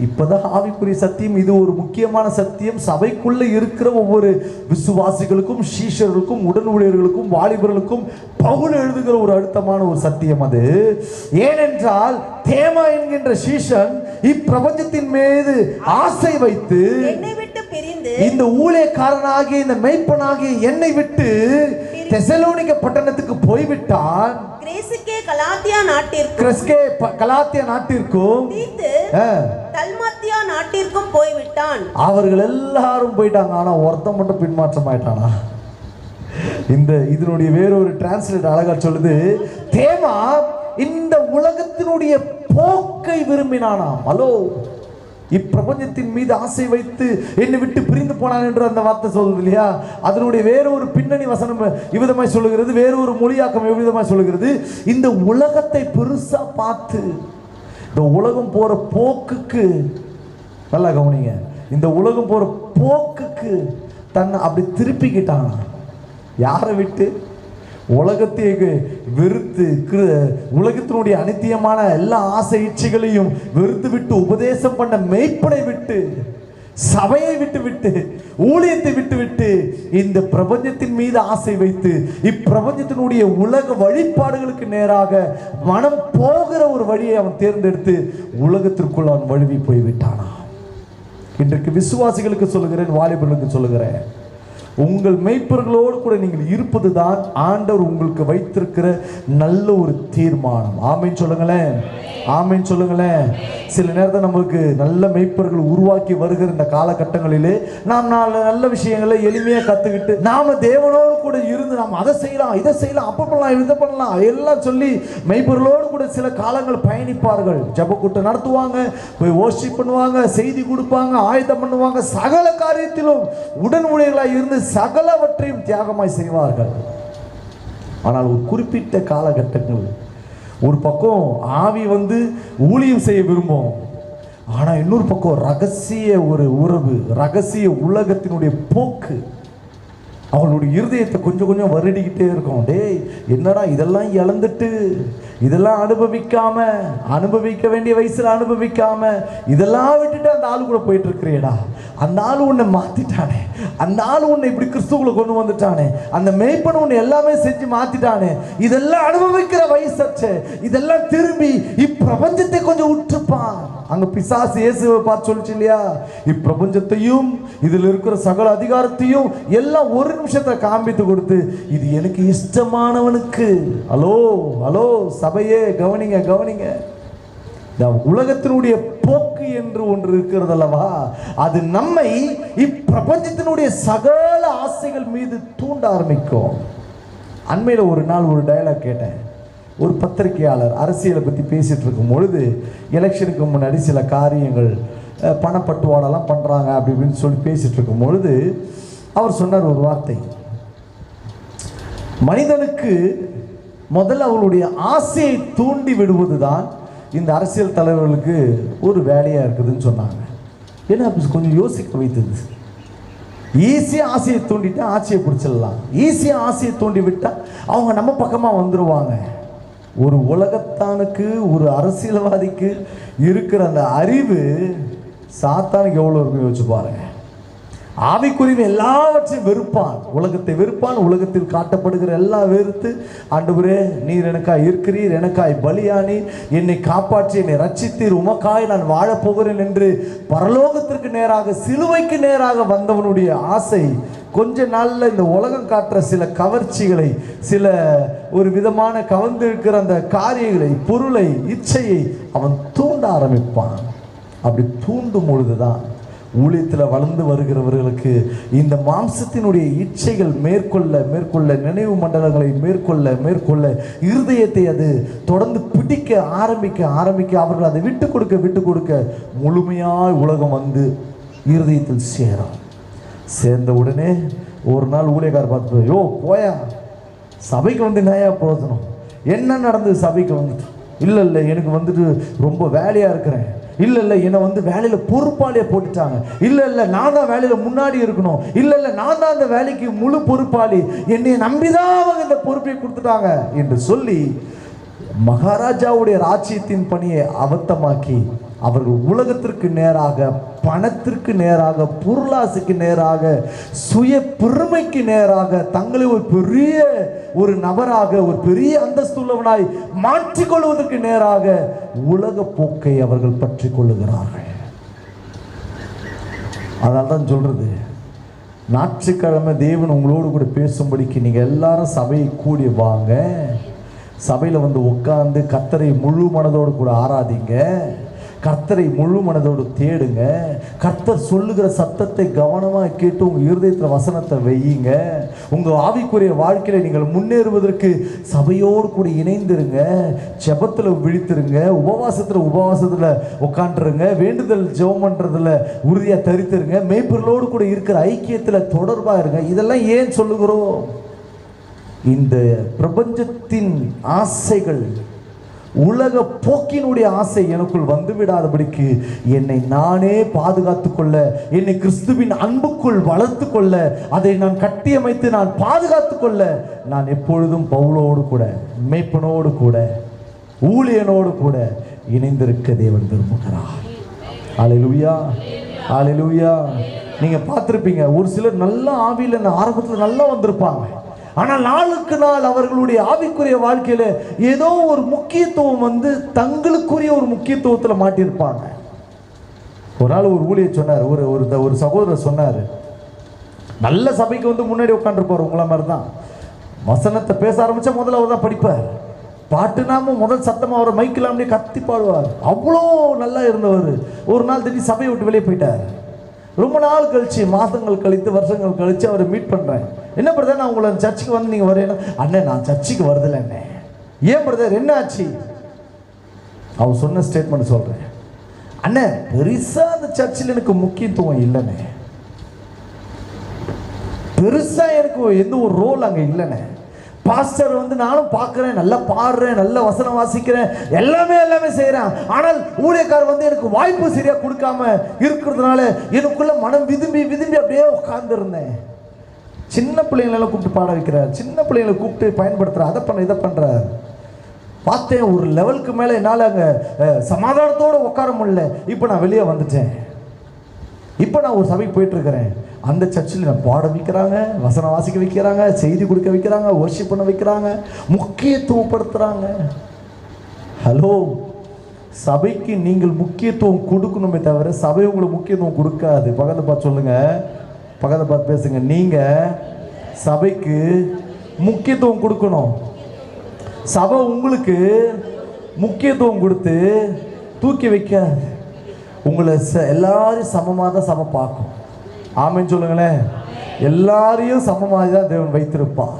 இப்பதான் ஆவிக்குரிய சத்தியம். இது ஒரு முக்கியமான சத்தியம். சபைக்குள்ள இருக்கிற ஒவ்வொரு விசுவாசிகளுக்கும், சீஷர்களுக்கும், உடன் ஊழியர்களுக்கும், வாலிபர்களுக்கும் பவுல் எழுதுகிற ஒரு அழுத்தமான ஒரு சத்தியம் அது. ஏனென்றால் தேமா என்கின்ற சீஷன் இப்பிரபஞ்சத்தின் மீது ஆசை வைத்து என்னை விட்டு பிரிந்து, இந்த ஊழியக்காரனாகிய இந்த மெய்ப்பனாகிய என்னை விட்டு தெசலோனிக்க பட்டணத்துக்கு போய்விட்டான். கிரேஸ்கே கலாத்தியா நாட்டிற்கும் தல்மாத்தியா நாட்டிற்கும் போய்விட்டான். அவர்கள் எல்லாரும் போயிட்டாங்க. ஆனா ஒருத்தன் மட்டும் பின்மாற்றம் ஆயிட்டானா? இதனுடைய வேறொரு டிரான்ஸ்லேட் அழகா சொல்லுது, தேமா இந்த உலகத்தினுடைய போக்கை விரும்பினானாம். ஹலோ, இப்பிரபஞ்சத்தின் மீது ஆசை வைத்து என்னை விட்டு பிரிந்து போனான் என்று அந்த வார்த்தை சொல்லுது இல்லையா? அதனுடைய வேறொரு பின்னணி வசனம் இவ்விதமாய் சொல்லுகிறது, வேறொரு மொழியாக்கம் எவ்விதமாய் சொல்லுகிறது. இந்த உலகத்தை பெருசா பார்த்து இந்த உலகம் போற போக்குக்கு, நல்லா கவனிங்க, இந்த உலகம் போற போக்குக்கு தன்னை அப்படி திருப்பிக்கிட்டான். யாரை விட்டு? உலகத்தை வெறுத்து, உலகத்தினுடைய அனித்தியமான எல்லா ஆசை இச்சைகளையும் வெறுத்து விட்டு உபதேசம் பண்ண மெய்ப்பனை விட்டு, சபையை விட்டு விட்டு, ஊழியத்தை விட்டு விட்டு இந்த பிரபஞ்சத்தின் மீது ஆசை வைத்து இப்பிரபஞ்சத்தினுடைய உலக வழிபாடுகளுக்கு நேராக மனம் போகிற ஒரு வழியை அவன் தேர்ந்தெடுத்து உலகத்திற்குள் அவன் வழுவி போய்விட்டானா. இன்றைக்கு விசுவாசிகளுக்கு சொல்லுகிறேன், வாலிபர்களுக்கு சொல்லுகிறேன், உங்கள் மெய்ப்பர்களோடு கூட நீங்கள் இருப்பதுதான் ஆண்டவர் உங்களுக்கு வைத்திருக்கிற நல்ல ஒரு தீர்மானம். ஆமென் சொல்லுங்களேன். ஆமென் சொல்லுங்களேன். சில நேரத்தில் நமக்கு நல்ல மேய்ப்பர்கள் உருவாக்கி வருகிற இந்த காலகட்டங்களிலே நாம் நல்ல விஷயங்களை எளிமையாக கற்றுக்கிட்டு நாம தேவனோடு கூட இருந்து நாம் அதை செய்யலாம், இதை செய்யலாம், அப்போ பண்ணலாம், இதை பண்ணலாம் எல்லாம் சொல்லி மேய்ப்பர்களோடு கூட சில காலங்கள் பயணிப்பார்கள். ஜெப கூட்டம் நடத்துவாங்க, போய் வொர்ஷிப் பண்ணுவாங்க, செய்தி கொடுப்பாங்க, ஆயத்தம் பண்ணுவாங்க, சகல காரியத்திலும் உடன் ஊழியர்களாக இருந்து சகலவற்றையும் தியாகமாய் செய்வார்கள். ஆனால் ஒரு குறிப்பிட்ட காலகட்டங்கள் ஒரு பக்கம் ஆவி ஊழியம் செய்ய விரும்பும், ஆனால் இன்னொரு பக்கம் ரகசிய ஒரு உறவு, ரகசிய உலகத்தினுடைய போக்கு அவங்களுடைய இருதயத்தை கொஞ்சம் கொஞ்சம் வருடிக்கிட்டே இருக்கும். டேய் என்னடா இதெல்லாம் இழந்துட்டு, இதெல்லாம் அனுபவிக்க வேண்டிய வயசுல அனுபவிக்காம இதெல்லாம் விட்டுட்டு அந்த ஆளு கூட போயிட்டு இருக்கிறேடா, அந்த ஆளு உன்னை மாத்திட்டானே, அந்த ஆளு உன்னை இப்படி கிறிஸ்துவுக்குள்ள கொண்டு வந்துட்டானே, அந்த மேய்ப்பன் உன்னை எல்லாமே செஞ்சு மாத்திட்டானே, இதெல்லாம் அனுபவிக்கிற வயசு, இதெல்லாம் திரும்பி இப்பிரபஞ்சத்தை கொஞ்சம் உற்றுப்பான். அங்க பிசாசு இயேசுவை பார்த்து சொல்லிச்சு இல்லையா, இப்பிரபஞ்சத்தையும் இதில் இருக்கிற சகல அதிகாரத்தையும் எல்லாம் ஒரு நிமிஷத்தை காண்பித்து கொடுத்து இது எனக்கு இஷ்டமானவனுக்கு. ஹலோ ஹலோ சபையே கவனிங்க கவனிங்க. உலகத்தினுடைய போக்கு என்று ஒன்று இருக்கிறது அல்லவா, அது நம்மை இப்பிரபஞ்சத்தினுடைய சகல ஆசைகள் மீது தூண்ட ஆரம்பிக்கும். அண்மையில் ஒரு நாள் ஒரு டயலாக் கேட்டேன். ஒரு பத்திரிகையாளர் அரசியலை பற்றி பேசிட்டு இருக்கும் பொழுது, எலெக்ஷனுக்கு முன்னாடி சில காரியங்கள் பணப்பட்டுவாடெல்லாம் பண்ணுறாங்க அப்படி இப்படின்னு சொல்லி பேசிட்டு இருக்கும் பொழுது அவர் சொன்னார் ஒரு வார்த்தை, மனிதனுக்கு முதல்ல அவளுடைய ஆசையை தூண்டி விடுவது தான் இந்த அரசியல் தலைவர்களுக்கு ஒரு வேலையாக இருக்குதுன்னு சொன்னாங்க. ஏன்னா கொஞ்சம் யோசிக்க வைத்தது. ஈஸியாக ஆசையை தூண்டிட்டா ஆட்சியை பிடிச்சிடலாம், ஈஸியாக ஆசையை தூண்டி விட்டால் அவங்க நம்ம பக்கமாக வந்துடுவாங்க. ஒரு உலகத்தானுக்கு ஒரு அரசியல்வாதிக்கு இருக்கிற அந்த அறிவு சாத்தானுக்கு எவ்வளோ இருக்கும் யோசிச்சு பாருங்க. ஆவிக்குரிய எல்லாவற்றையும் வெறுப்பான், உலகத்தை வெறுப்பான், உலகத்தில் காட்டப்படுகிற எல்லாம் வெறுத்து, ஆண்டவரே நீர் எனக்காய் இருக்கிறீர், எனக்காய் பலியானி, என்னை காப்பாற்றி என்னை ரட்சித்தீர், உமக்காய் நான் வாழப்போகிறேன் என்று பரலோகத்திற்கு நேராக சிலுவைக்கு நேராக வந்தவனுடைய ஆசை கொஞ்ச நாளில் இந்த உலகம் காட்டுற சில கவர்ச்சிகளை, சில ஒரு விதமான கவர்ந்திருக்கிற அந்த காரியங்களை, பொருளை, இச்சையை அவன் தூண்ட ஆரம்பிப்பான். அப்படி தூண்டும் பொழுதுதான் ஊழியத்தில் வளர்ந்து வருகிறவர்களுக்கு இந்த மாம்சத்தினுடைய இச்சைகள் மேற்கொள்ள நினைவு மண்டலங்களை மேற்கொள்ள இருதயத்தை அது தொடர்ந்து பிடிக்க ஆரம்பிக்க அவர்கள் அதை விட்டு கொடுக்க முழுமையாய் உலகம் இருதயத்தில் சேர்ந்த உடனே ஒரு நாள் ஊழியக்கார பார்த்து, யோ போயா சபைக்கு என்னையா பிரயோஜனம், என்ன நடந்தது சபைக்கு இல்லை எனக்கு ரொம்ப வேலையாக இருக்கிறேன், இல்லை என்னை வேலையில் பொறுப்பாளியாக போட்டுட்டாங்க, இல்லை நான் தான் வேலையில் முன்னாடி இருக்கணும், இல்லை நான் தான் அந்த வேலைக்கு முழு பொறுப்பாளி, என்னை நம்பிதான் அவங்க இந்த பொறுப்பை கொடுத்துட்டாங்க என்று சொல்லி மகாராஜாவுடைய ராஜ்யத்தின் பணியை அபத்தமாக்கி அவர்கள் உலகத்திற்கு நேராக, பணத்திற்கு நேராக, பொருளாசைக்கு நேராக, சுய பெருமைக்கு நேராக தங்களை ஒரு பெரிய ஒரு நபராக, ஒரு பெரிய அந்தஸ்துள்ளவனாய் மாற்றிக்கொள்வதற்கு நேராக உலக போக்கை அவர்கள் பற்றி கொள்ளுகிறார்கள். அதனால தான் சொல்றது, ஞாயிற்றுக்கிழமை தேவன் உங்களோடு கூட பேசும்படிக்கு நீங்க எல்லாரும் சபையை கூடி வாங்க, சபையில் உட்கார்ந்து கர்த்தரை முழு மனதோடு கூட ஆராதிங்க, கர்த்தரை முழு மனதோடு தேடுங்க, கர்த்தர் சொல்லுகிற சத்தத்தை கவனமாக கேட்டு உங்கள் இருதயத்தில் வசனத்தை வையுங்க. உங்கள் ஆவிக்குரிய வாழ்க்கையில் நீங்கள் முன்னேறுவதற்கு சபையோடு கூட இணைந்துருங்க, ஜெபத்தில் விழித்திருங்க, உபவாசத்தில் உட்காந்துருங்க, வேண்டுதல் ஜெபம் பண்ணுறதுல உறுதியாக தரித்திருங்க, மேய்ப்பர்களோடு கூட இருக்கிற ஐக்கியத்தில் தொடர்பாக இருங்க. இதெல்லாம் ஏன் சொல்லுகிறோம்? இந்த பிரபஞ்சத்தின் ஆசைகள், உலக போக்கினுடைய ஆசை எனக்குள் வந்துவிடாதபடிக்கு என்னை நானே பாதுகாத்து கொள்ள, என்னை கிறிஸ்துவின் அன்புக்குள் வளர்த்து கொள்ள, அதை நான் கட்டியமைத்து நான் பாதுகாத்து கொள்ள நான் எப்பொழுதும் பவுலோடு கூட, மேய்ப்பனோடு கூட, ஊழியனோடு கூட இணைந்திருக்க தேவன் விரும்புகிறார். அல்லேலூயா, அல்லேலூயா. நீங்க பார்த்திருப்பீங்க, ஒரு சிலர் நல்ல ஆவியில் ஆரம்பத்தில் நல்லா வந்திருப்பாங்க, ஆனால் நாளுக்கு நாள் அவர்களுடைய ஆவிக்குரிய வாழ்க்கையில ஏதோ ஒரு முக்கியத்துவம் தங்களுக்குரிய ஒரு முக்கியத்துவத்தில் மாட்டியிருப்பாங்க. ஒரு நாள் ஒரு ஊழியர் சொன்னார், ஒரு சகோதரர் சொன்னார், நல்ல சபைக்கு முன்னாடி உட்காந்துருப்பார், உங்கள மாதிரி தான். வசனத்தை பேச ஆரம்பிச்சா முதல்ல அவர் தான் படிப்பார், பாட்டுனாம முதல் சத்தமாக அவரை மைக்கில் அப்படியே கத்தி பாடுவார். அவ்வளோ நல்லா இருந்தவர். ஒரு நாள் திடீர் சபையை விட்டு வெளியே போயிட்டார். ரொம்ப நாள் கழிச்சு, மாதங்கள் கழித்து, வருஷங்கள் கழித்து அவரை மீட் பண்ணுறேன். என்ன பிரதர், நான் உங்களை சர்ச்சுக்கு வந்து நீங்கள் வரேன்னா, அண்ணே நான் சர்ச்சுக்கு வருதில்ல அண்ணே. ஏன் பிரதர், என்ன ஆச்சு? அவர் சொன்ன ஸ்டேட்மெண்ட் சொல்கிறேன். அண்ணே பெருசாக அந்த சர்ச்சில் எனக்கு முக்கியத்துவம் இல்லைண்ணே, பெருசாக எனக்கு எந்த ஒரு ரோல் அங்கே இல்லைண்ணே. பாஸ்டர் வந்து நானும் பார்க்குறேன், நல்லா பாடுறேன், நல்ல வசனம் வாசிக்கிறேன், எல்லாமே செய்கிறேன். ஆனால் ஊழியக்காரர் வந்து எனக்கு வாய்ப்பு சரியாக கொடுக்காம இருக்கிறதுனால எனக்குள்ள மனம் விரும்பி அப்படியே உட்கார்ந்துருந்தேன். சின்ன பிள்ளைங்களெல்லாம் கூப்பிட்டு பாட வைக்கிறார், சின்ன பிள்ளைங்களை கூப்பிட்டு பயன்படுத்துகிறார், அதை பண்ண இதை பண்ணுறார். பார்த்தேன் ஒரு லெவலுக்கு மேலே என்னால் அங்கே சமாதானத்தோடு உட்கார முடியல. இப்போ நான் வெளியே வந்துட்டேன். இப்போ நான் ஒரு சபைக்கு போயிட்டுருக்கிறேன். அந்த சர்ச்சில் நான் பாட வைக்கிறாங்க, வசனம் வாசிக்க வைக்கிறாங்க, செய்தி கொடுக்க வைக்கிறாங்க, வர்ஷிப் பண்ண வைக்கிறாங்க, முக்கியத்துவப்படுத்துகிறாங்க. ஹலோ, சபைக்கு நீங்கள் முக்கியத்துவம் கொடுக்கணுமே தவிர சபை உங்களுக்கு முக்கியத்துவம் கொடுக்காது. பக்கத்தை பார்த்து சொல்லுங்க, பக்கத்தை பார்த்து பேசுங்க. நீங்கள் சபைக்கு முக்கியத்துவம் கொடுக்கணும். சபை உங்களுக்கு முக்கியத்துவம் கொடுத்து தூக்கி வைக்காது. உங்களை எல்லாரையும் சமமாக தான் சபை பார்க்கும். ஆமென் சொல்லுங்களேன். எல்லாரையும் சமமாக தான் தேவன் வைத்திருப்பான்.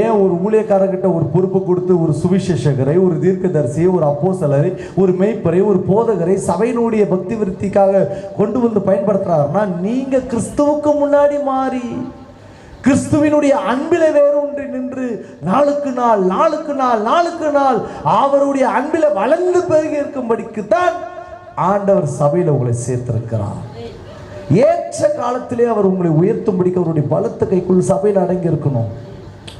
ஏன் ஒரு ஊழியக்காரர்கிட்ட ஒரு பொறுப்பு கொடுத்து ஒரு சுவிசேஷகரை, ஒரு தீர்க்கதரிசியை, ஒரு அப்போஸ்தலரை, ஒரு மெய்ப்பரை, ஒரு போதகரை சபையினுடைய பக்தி விருத்திக்காக கொண்டு வந்து பயன்படுத்துறாருன்னா, நீங்க கிறிஸ்துவுக்கு முன்னாடி மாறி கிறிஸ்துவினுடைய அன்பில வேரூன்றி நின்று நாளுக்கு நாள் அவருடைய அன்பில வளர்ந்து பெருகி இருக்கும்படிக்கு தான் ஆண்டவர் சபையில் உங்களை சேர்த்திருக்கிறார். ஏற்ற காலத்திலே அவர் உங்களை உயர்த்தும்படிக்கு அவருடைய பலத்த கைக்குள் சபையில் அடங்கி இருக்கணும்.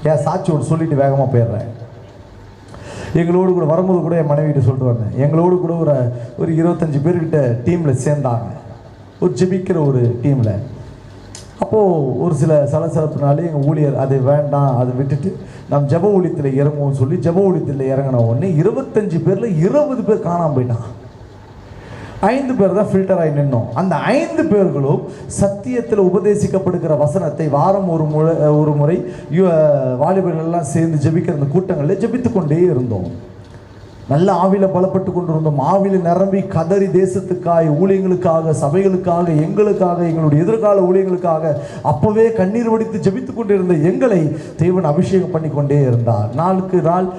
ஏன் சாட்சியோடு சொல்லிட்டு வேகமாக போயிடுறேன். எங்களோடு கூட வரும்போது கூட என் மனைவிட்டு சொல்லிட்டு வந்தேன். எங்களோடு கூட ஒரு 25 பேர்கிட்ட டீமில் சேர்ந்தாங்க, ஒரு ஜெபிக்கிற ஒரு டீமில். அப்போது ஒரு சில சலசலப்புனாலே எங்கள் ஊழியர் அது வேண்டாம், அதை விட்டுட்டு நம்ம ஜெப ஊழியத்தில் இறங்குவோம்னு சொல்லி ஜெப ஊழியத்தில் இறங்கின உடனே 25 பேரில் 20 பேர் காணாமல் போயிட்டான். 5 பேர் தான் ஃபில்டர் ஆகி நின்னோம். அந்த 5 பேர்களும் சத்தியத்தில் உபதேசிக்கப்படுகிற வசனத்தை வாரம் ஒரு முறை வாலிபர்கள் எல்லாம் சேர்ந்து ஜெபிக்கிற அந்த கூட்டங்களில் ஜெபித்து கொண்டே இருந்தோம். நல்ல ஆவியில் பலப்பட்டு கொண்டிருந்தோம். ஆவியில் நிரம்பி கதறி தேசத்துக்காக, ஊழியங்களுக்காக, சபைகளுக்காக, எங்களுக்காக, எங்களுடைய எதிர்கால ஊழியங்களுக்காக அப்போவே கண்ணீர் வடித்து ஜெபித்து கொண்டிருந்த எங்களை தேவன் அபிஷேகம் பண்ணி கொண்டே இருந்தார். நாளுக்கு நாள்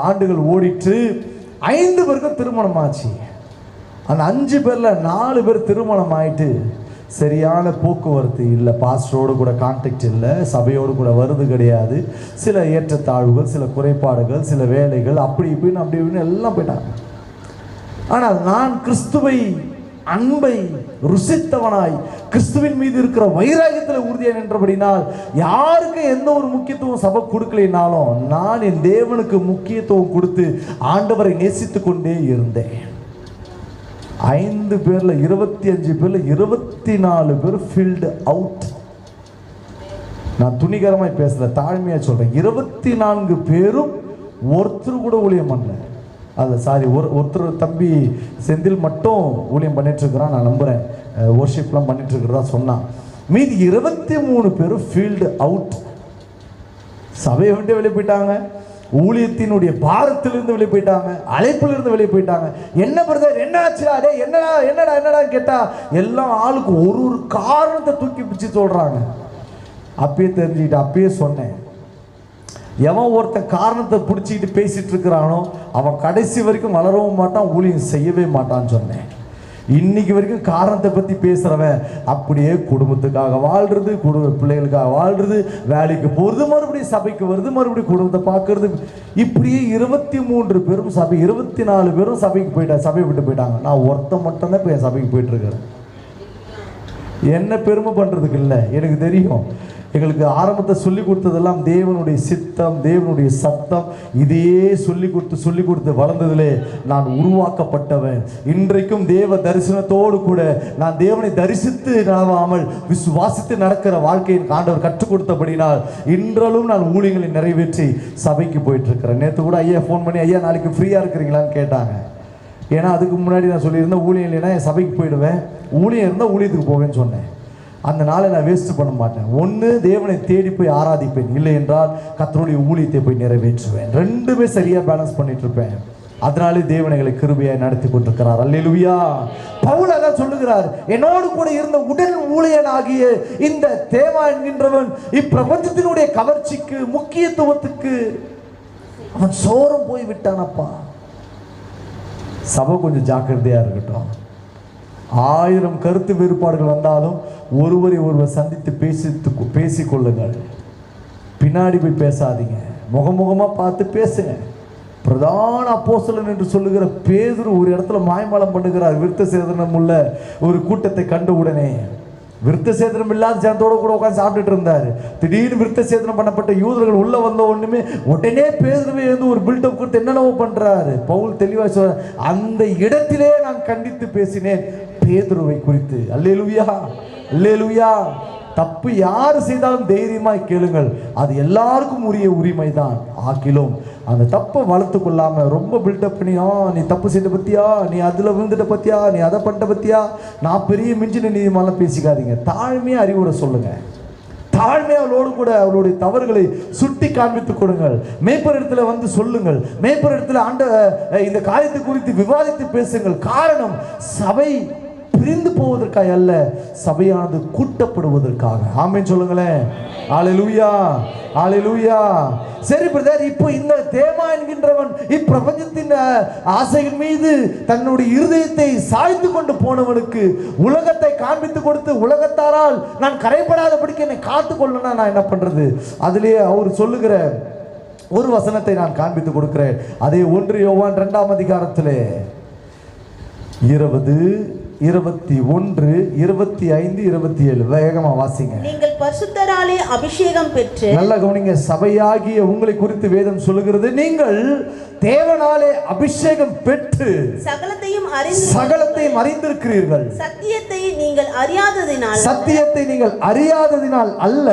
ஆண்டுகள் ஓடிட்டு 5 பேருக்கும் திருமணம் ஆச்சு. அந்த 5 பேரில் 4 பேர் திருமணம் ஆயிட்டு சரியான போக்குவரத்து இல்லை, பாஸ்டரோடு கூட கான்டாக்ட் இல்லை, சபையோடு கூட வருது கிடையாது, சில ஏற்றத்தாழ்வுகள், சில குறைபாடுகள், சில வேலைகள், அப்படி இப்படின்னு எல்லாம் போயிட்டாங்க. ஆனால் நான் கிறிஸ்துவை அன்பை ருசித்தவனாய் கிறிஸ்துவின் மீது இருக்கிற வைராகியத்தில் உறுதியாக நின்றபடினால் யாருக்கு எந்த ஒரு முக்கியத்துவம் சபை கொடுக்கலைனாலும் நான் என் தேவனுக்கு முக்கியத்துவம் கொடுத்து ஆண்டவரை நேசித்து கொண்டே இருந்தேன். 5 பேர்ல 25 பேர்ல 24 பேர் ஃபீல்டு அவுட். நான் துணிகரமாய் பேசல, தாழ்மையா சொல்றேன். 24 பேரும் ஒருத்தர் கூட ஊழியம் பண்ணல. ஒருத்தர் தம்பி செந்தில் மட்டும் ஊழியம் பண்ணிட்டு இருக்கிறான், நான் நம்புறேன். வர்ஷிப்லாம் பண்ணிட்டு இருக்கிறதா சொன்னான். மீதி 23 பேரும் ஃபீல்டு அவுட். சபையை விட்டு வெளியே போயிட்டாங்க, ஊழியத்தினுடைய பாரத்திலிருந்து வெளியே போயிட்டாங்க, அழைப்பிலிருந்து வெளியே போயிட்டாங்க. என்ன பிரதர், என்ன ஆச்சுடா, டே என்னடா கேட்டா எல்லாம் ஆளுக்கு ஒரு காரணத்தை தூக்கி பிடிச்சி சொல்றாங்க. அப்பயே தெரிஞ்சுக்கிட்டு அப்பயே சொன்னேன், எவன் ஒருத்தன் காரணத்தை பிடிச்சிக்கிட்டு பேசிட்டு இருக்கிறானோ அவன் கடைசி வரைக்கும் வளரவும் மாட்டான், ஊழியம் செய்யவே மாட்டான்னு சொன்னேன். இன்னைக்கு வரைக்கும் காரணத்தை பற்றி பேசுகிறவன் அப்படியே குடும்பத்துக்காக வாழ்றது, பிள்ளைகளுக்காக வாழ்றது, வேலைக்கு போகிறது, மறுபடியும் சபைக்கு வருது, மறுபடியும் குடும்பத்தை பார்க்கறது, இப்படியே 23 பேரும் 24 பேரும் சபையை விட்டு போயிட்டாங்க. நான் ஒருத்தன் மட்டும்தான் இப்போ என் சபைக்கு போயிட்டு இருக்கிறேன். என்ன பெருமை பண்ணுறதுக்கு இல்லை, எனக்கு தெரியும். எங்களுக்கு ஆரம்பத்தை சொல்லி கொடுத்ததெல்லாம் தேவனுடைய சித்தம், தேவனுடைய சத்தம். இதையே சொல்லி கொடுத்து வளர்ந்ததிலே நான் உருவாக்கப்பட்டவன். இன்றைக்கும் தேவ தரிசனத்தோடு கூட நான் தேவனை தரிசித்து நடவாமல் விசுவாசித்து நடக்கிற வாழ்க்கையின் ஆண்டவர் கற்றுக் கொடுத்தபடினால் இன்றளவும் நான் ஊழியங்களை நிறைவேற்றி சபைக்கு போயிட்டு இருக்கிறேன். நேற்று கூட ஐயா ஃபோன் பண்ணி, ஐயா நாளைக்கு ஃப்ரீயாக இருக்கிறீங்களான்னு கேட்டாங்க. ஏன்னா அதுக்கு முன்னாடி நான் சொல்லியிருந்தேன், ஊழியம் இல்லைன்னா என் சபைக்கு போயிடுவேன், ஊழியம் இருந்தால் ஊழியத்துக்கு போவேன்னு சொன்னேன். அந்த நாளை நான் வேஸ்ட் பண்ண மாட்டேன். ஒன்று தேவனை தேடி போய் ஆராதிப்பேன், இல்லை என்றால் கர்த்தருடைய ஊழியத்தை போய் நிறைவேற்றுவேன். ரெண்டுமே சரியாக பேலன்ஸ் பண்ணிட்டு இருப்பேன். அதனாலே தேவனைகளை கிருபையாய் நடத்தி கொண்டிருக்கிறார். அல்லேலூயா. பவுல் அதான் சொல்லுகிறார், என்னோடு கூட இருந்த உடல் ஊழியனாகிய இந்த தேவா என்கின்றவன் இப்பிரபஞ்சத்தினுடைய கவர்ச்சிக்கு முக்கியத்துவத்துக்கு அவன் சோரம் போய் விட்டானப்பா. சபை கொஞ்சம் ஜாக்கிரதையா இருக்கட்டும். 1000 கருத்து வேறுபாடுகள் வந்தாலும் ஒருவரை ஒருவர் சந்தித்து பேசிக்கொள்ளுங்கள். பின்னாடி போய் பேசாதீங்க, முகமுகமா பார்த்து பேசுங்க. பிரதான அப்போஸ்தலன் என்று சொல்லுகிற பேதுரு ஒரு இடத்துல மாய்மாலம் பண்ணுகிறார். விருத்த சேதனம் உள்ள ஒரு கூட்டத்தை கண்ட உடனே, விருத்த சேதனம் இல்லாத ஜனத்தோட கூட உட்காந்து சாப்பிட்டுட்டு இருந்தாரு. திடீர்னு விருத்த சேதனம் பண்ணப்பட்ட யூதர்கள் உள்ள வந்த ஒண்ணுமே உடனே பேதுருவை வந்து ஒரு பில்டப் கொடுத்து என்னென்னவோ பண்றாரு. பவுல் தெளிவா சொல்ற, அந்த இடத்திலே நான் கண்டித்து பேசினேன் பேதுருவை குறித்து. அல்லேலூயா, அல்லேலூயா. தப்பு யாரு செய்தாலும் தைரியமாய் கேளுங்கள், அது எல்லாருக்கும் உரிய உரிமை தான். ஆக்கிலும் அந்த தப்பை வளர்த்து கொள்ளாம ரொம்ப பில்டப் பண்ணி, நீ தப்பு செய்த பத்தியா, நீ அதுல விழுந்துட்ட பத்தியா, நீ அதை பண்ணிட்ட பத்தியா, நான் பெரிய மிஞ்சின நீதிமாலாம் பேசிக்காதீங்க. தாழ்மையா அறிவுரை சொல்லுங்க. தாழ்மையா அவளோடு கூட அவளுடைய தவறுகளை சுட்டி காண்பித்துக் கொடுங்கள். மேய்ப்பர் இடத்துல வந்து சொல்லுங்கள். மேய்ப்பர் இடத்துல இந்த காரியத்தை குறித்து விவாதித்து பேசுங்கள். காரணம், சபை பிரிந்து போவதற்காக அல்ல, சபையானது கூட்டப்படுவதற்காக. ஆமென் சொல்லுங்களேன். அல்லேலூயா, அல்லேலூயா. சரி பிரதர், இப்போ இந்த தேமா என்கின்றவன் இப்பிரபஞ்சத்தின் ஆசையின் மீது தன்னுடைய இருதயத்தை சாய்த்து கொண்டு போனவனுக்கு உலகத்தை காண்பித்து கொடுத்து உலகத்தாரால் நான் கரைப்படாதபடிக்கு என்னை காத்து கொள்ளனா நான் என்ன பண்றது? அதிலே அவர் சொல்லுகிற ஒரு வசனத்தை நான் காண்பித்து கொடுக்கிறேன். அதே 1 யோவான் 2ஆம் அதிகாரத்திலே 20, 21, 25, 27 வேகமா வாசிங்க. நீங்கள் பரிசுத்தராலே அபிஷேகம் பெற்று, நல்ல கவனிங்க, சபையாகிய உங்களை குறித்து வேதம் சொல்லுகிறது, நீங்கள் தேவனாலே அபிஷேகம் பெற்று சகலத்தையும் அறிந்திருக்கிறீர்கள். சத்தியத்தை நீங்கள் அறியாததினால் அல்ல,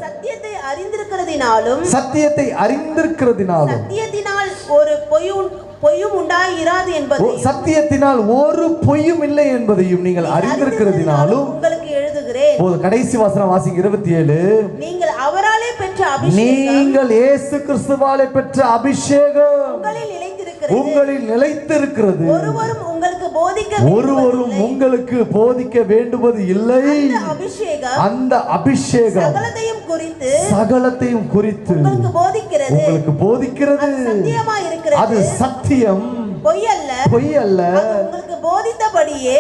சத்தியத்தை அறிந்திருக்கிறதினாலும் சத்தியத்தினால் ஒரு பொய்யும் உண்டாயிராது என்பதை, சத்தியத்தினால் ஒரு பொய்யும் இல்லை என்பதையும் நீங்கள் அறிந்திருக்கிறதினாலும் உங்களுக்கு எழுதுகிறேன். கடைசி வசனம் வாசிங்க, 27. நீங்கள் அவராலே பெற்ற அபிஷேகம், நீங்கள் இயேசு கிறிஸ்துவாலே பெற்ற அபிஷேகம் உங்களில் நிலைத்திருக்கிறது. ஒருவரும் உங்களுக்கு போதிக்க வேண்டுவது இல்லை. அந்த அபிஷேகம் சகலத்தையும் குறித்து உங்களுக்கு போதிக்கிறது. அது சத்தியம், பொய் அல்ல. போதித்தபடியே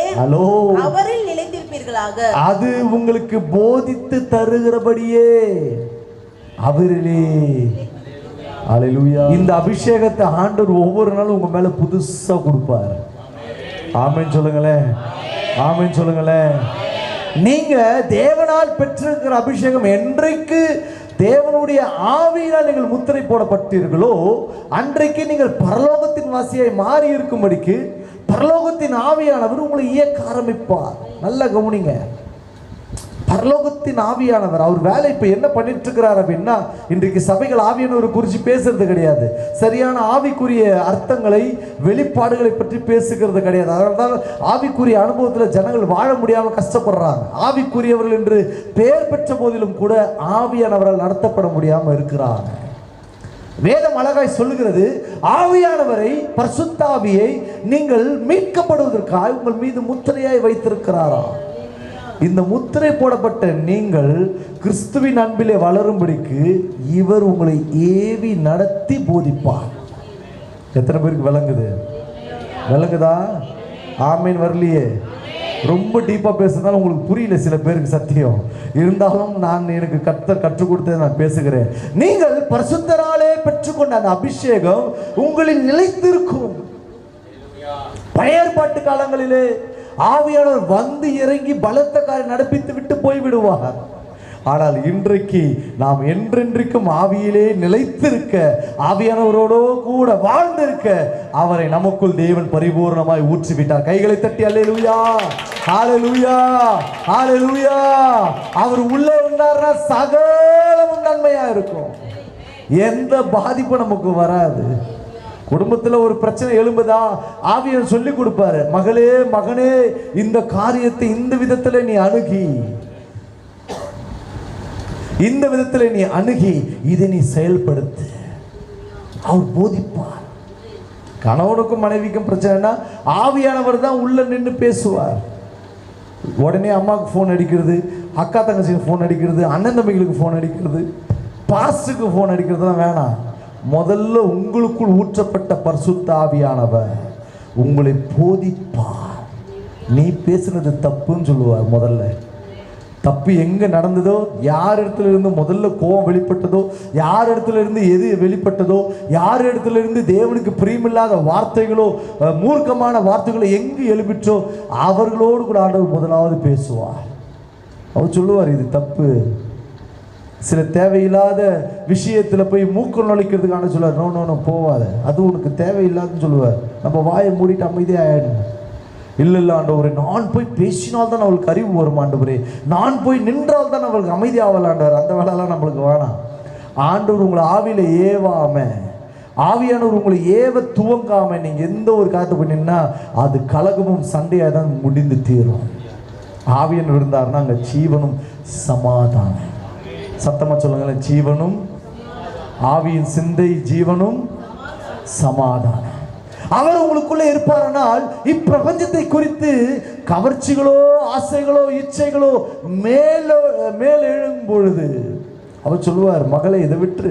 அவரில் நிலைத்திருப்பீர்களாக. அது உங்களுக்கு போதித்து தருகிறபடியே அவரிலே. அல்லேலூயா. இந்த அபிஷேகத்தை ஆண்டவர் ஒவ்வொரு நாளும் உங்க மேல புதுசா கொடுப்பார். ஆமென் சொல்லுங்களேன், ஆமென் சொல்லுங்களேன். நீங்க தேவனால் பெற்றிருக்கிற அபிஷேகம் என்றைக்கு தேவனுடைய ஆவியினால் நீங்கள் முத்திரை போடப்பட்டீர்களோ அன்றைக்கு நீங்கள் பரலோகத்தின் வாசியாய் மாறி இருக்கும்படிக்கு பரலோகத்தின் ஆவியானவர் உங்களை இயக்க ஆரம்பிப்பார். நல்லா கவனிங்க, பரலோகத்தின் ஆவியானவர் அவர் வேலை இப்ப என்ன பண்ணிட்டு இருக்கிறார் அப்படின்னா, இன்றைக்கு சபைகள் ஆவியானவரை குறித்து பேசுறது கிடையாது, சரியான ஆவிக்குரிய அர்த்தங்களை வெளிப்பாடுகளை பற்றி பேசுகிறது கிடையாது. அதனால்தான் ஆவிக்குரிய அனுபவத்தில் ஜனங்கள் வாழ முடியாமல் கஷ்டப்படுறாங்க. ஆவிக்குரியவர்கள் என்று பெயர் பெற்ற போதிலும் கூட ஆவியானவரால் நடத்தப்பட முடியாமல் இருக்கிறாங்க. வேதம் அழகாய் சொல்லுகிறது, ஆவியானவரை, பரிசுத்த ஆவியை நீங்கள் மீட்கப்படுவதற்காக உங்கள் மீது முத்திரையாய் வைத்திருக்கிறாரா. இந்த முத்திரை போடப்பட்ட நீங்கள் கிறிஸ்துவின் அன்பிலே வளரும்படிக்கு இவர் உங்களை ஏவி நடத்தி போதிப்பார். எத்தனை பேருக்கு விளங்குதா? ஆமீன் வரலையே. ரொம்ப டீப்பா பேசுறதுனால உங்களுக்கு புரியல சில பேருக்கு, சத்தியம். இருந்தாலும் நான் எனக்கு கற்றுக் கொடுத்ததை நான் பேசுகிறேன். நீங்கள் பரிசுத்தராலே பெற்றுக்கொண்ட அந்த அபிஷேகம் உங்களில் நிலைத்திருக்கும். பழைய ஏற்பாட்டு காலங்களிலே ஆவியானவர் வந்து இறங்கி பலத்த காரியம் நடப்பித்து விட்டு போய் விடுவார். ஆனால் இன்றைக்கு நாம் என்றென்றைக்கும் ஆவியிலே நிலைத்திருக்க, ஆவியானவரோடு கூட வாழ்ந்திருக்க அவரை நமக்குள் தேவன் பரிபூர்ணமாய் ஊற்றிவிட்டார். கைகளை தட்டி அல்லேலூயா, ஹalleluya, ஹalleluya. அவர் உள்ளே இருந்தார்னா சகலமும் நன்மையா இருக்கும். எந்த பாதிப்பும் நமக்கு வராது. குடும்பத்தில் ஒரு பிரச்சனை எழும்புதா, ஆவியானவர் சொல்லி கொடுப்பாரு, மகளே மகனே இந்த காரியத்தை இந்த விதத்தில் நீ அணுகி இந்த விதத்தில் நீ அணுகி இதை நீ செயல்படுத்து. அவர் போதிப்பார். கணவனுக்கும் மனைவிக்கும் பிரச்சனைனா ஆவியானவர் தான் உள்ள நின்று பேசுவார். உடனே அம்மாவுக்கு ஃபோன் அடிக்கிறது, அக்கா தங்கச்சிக்கு ஃபோன் அடிக்கிறது, அண்ணன் தம்பிகளுக்கு ஃபோன் அடிக்கிறது, பாஸ்டுக்கு ஃபோன் அடிக்கிறதுலாம் வேணாம். முதல்ல உங்களுக்குள் ஊற்றப்பட்ட பரிசுத்த ஆவியானவர் உங்களை போதிப்பார். நீ பேசுனது தப்புன்னு சொல்லுவார். முதல்ல தப்பு எங்க நடந்ததோ, யார் இடத்துல இருந்து முதல்ல கோபம் வெளிப்பட்டதோ, யார் இடத்துல இருந்து எது வெளிப்பட்டதோ, யார் இடத்துல இருந்து தேவனுக்கு பிரியமில்லாத வார்த்தைகளோ மூர்க்கமான வார்த்தைகளோ எங்கு எழுப்பிற்றோ அவர்களோடு கூட ஆண்டவர் முதலாவது பேசுவார். அவர் சொல்லுவார் இது தப்பு. சில தேவையில்லாத விஷயத்துல போய் மூக்கு நுழைக்கிறதுக்கான சொல்லுவார். நோ நோ நோ போவாத, அது உனக்கு தேவையில்லாதுன்னு சொல்லுவார். நம்ம வாயை மூடிட்டு அமைதியாக ஆயிடும். இல்லை இல்லை ஆண்டவரே, நான் போய் பேசினால்தான் அவளுக்கு அறிவு வரும் ஆண்டவரே, நான் போய் நின்றால் தான் அவளுக்கு அமைதி ஆகலாண்டவர். அந்த வேலைலாம் நம்மளுக்கு வேணாம். ஆண்டவர் உங்களை ஆவியில ஏவாம, ஆவியானவர் உங்களை ஏவ துவங்காம நீங்க எந்த ஒரு காரியத்தை பண்ணினா அது கலகமும் சண்டையாக தான் முடிந்து தீரும். ஆவியானவர் இருந்தாருன்னா அங்கே ஜீவனும் சமாதானம். சத்தமா சொல்லுங்களேன், ஜீவனும், ஆவியின் சிந்தை ஜீவனும் சமாதானம். அவர் உங்களுக்குள்ளே இருப்பாரானால் இப்பிரபஞ்சத்தை குறித்து கவர்ச்சிகளோ ஆசைகளோ இச்சைகளோ மேலெழும் பொழுது அவர் சொல்லுவார், மகளே இதை விட்டு.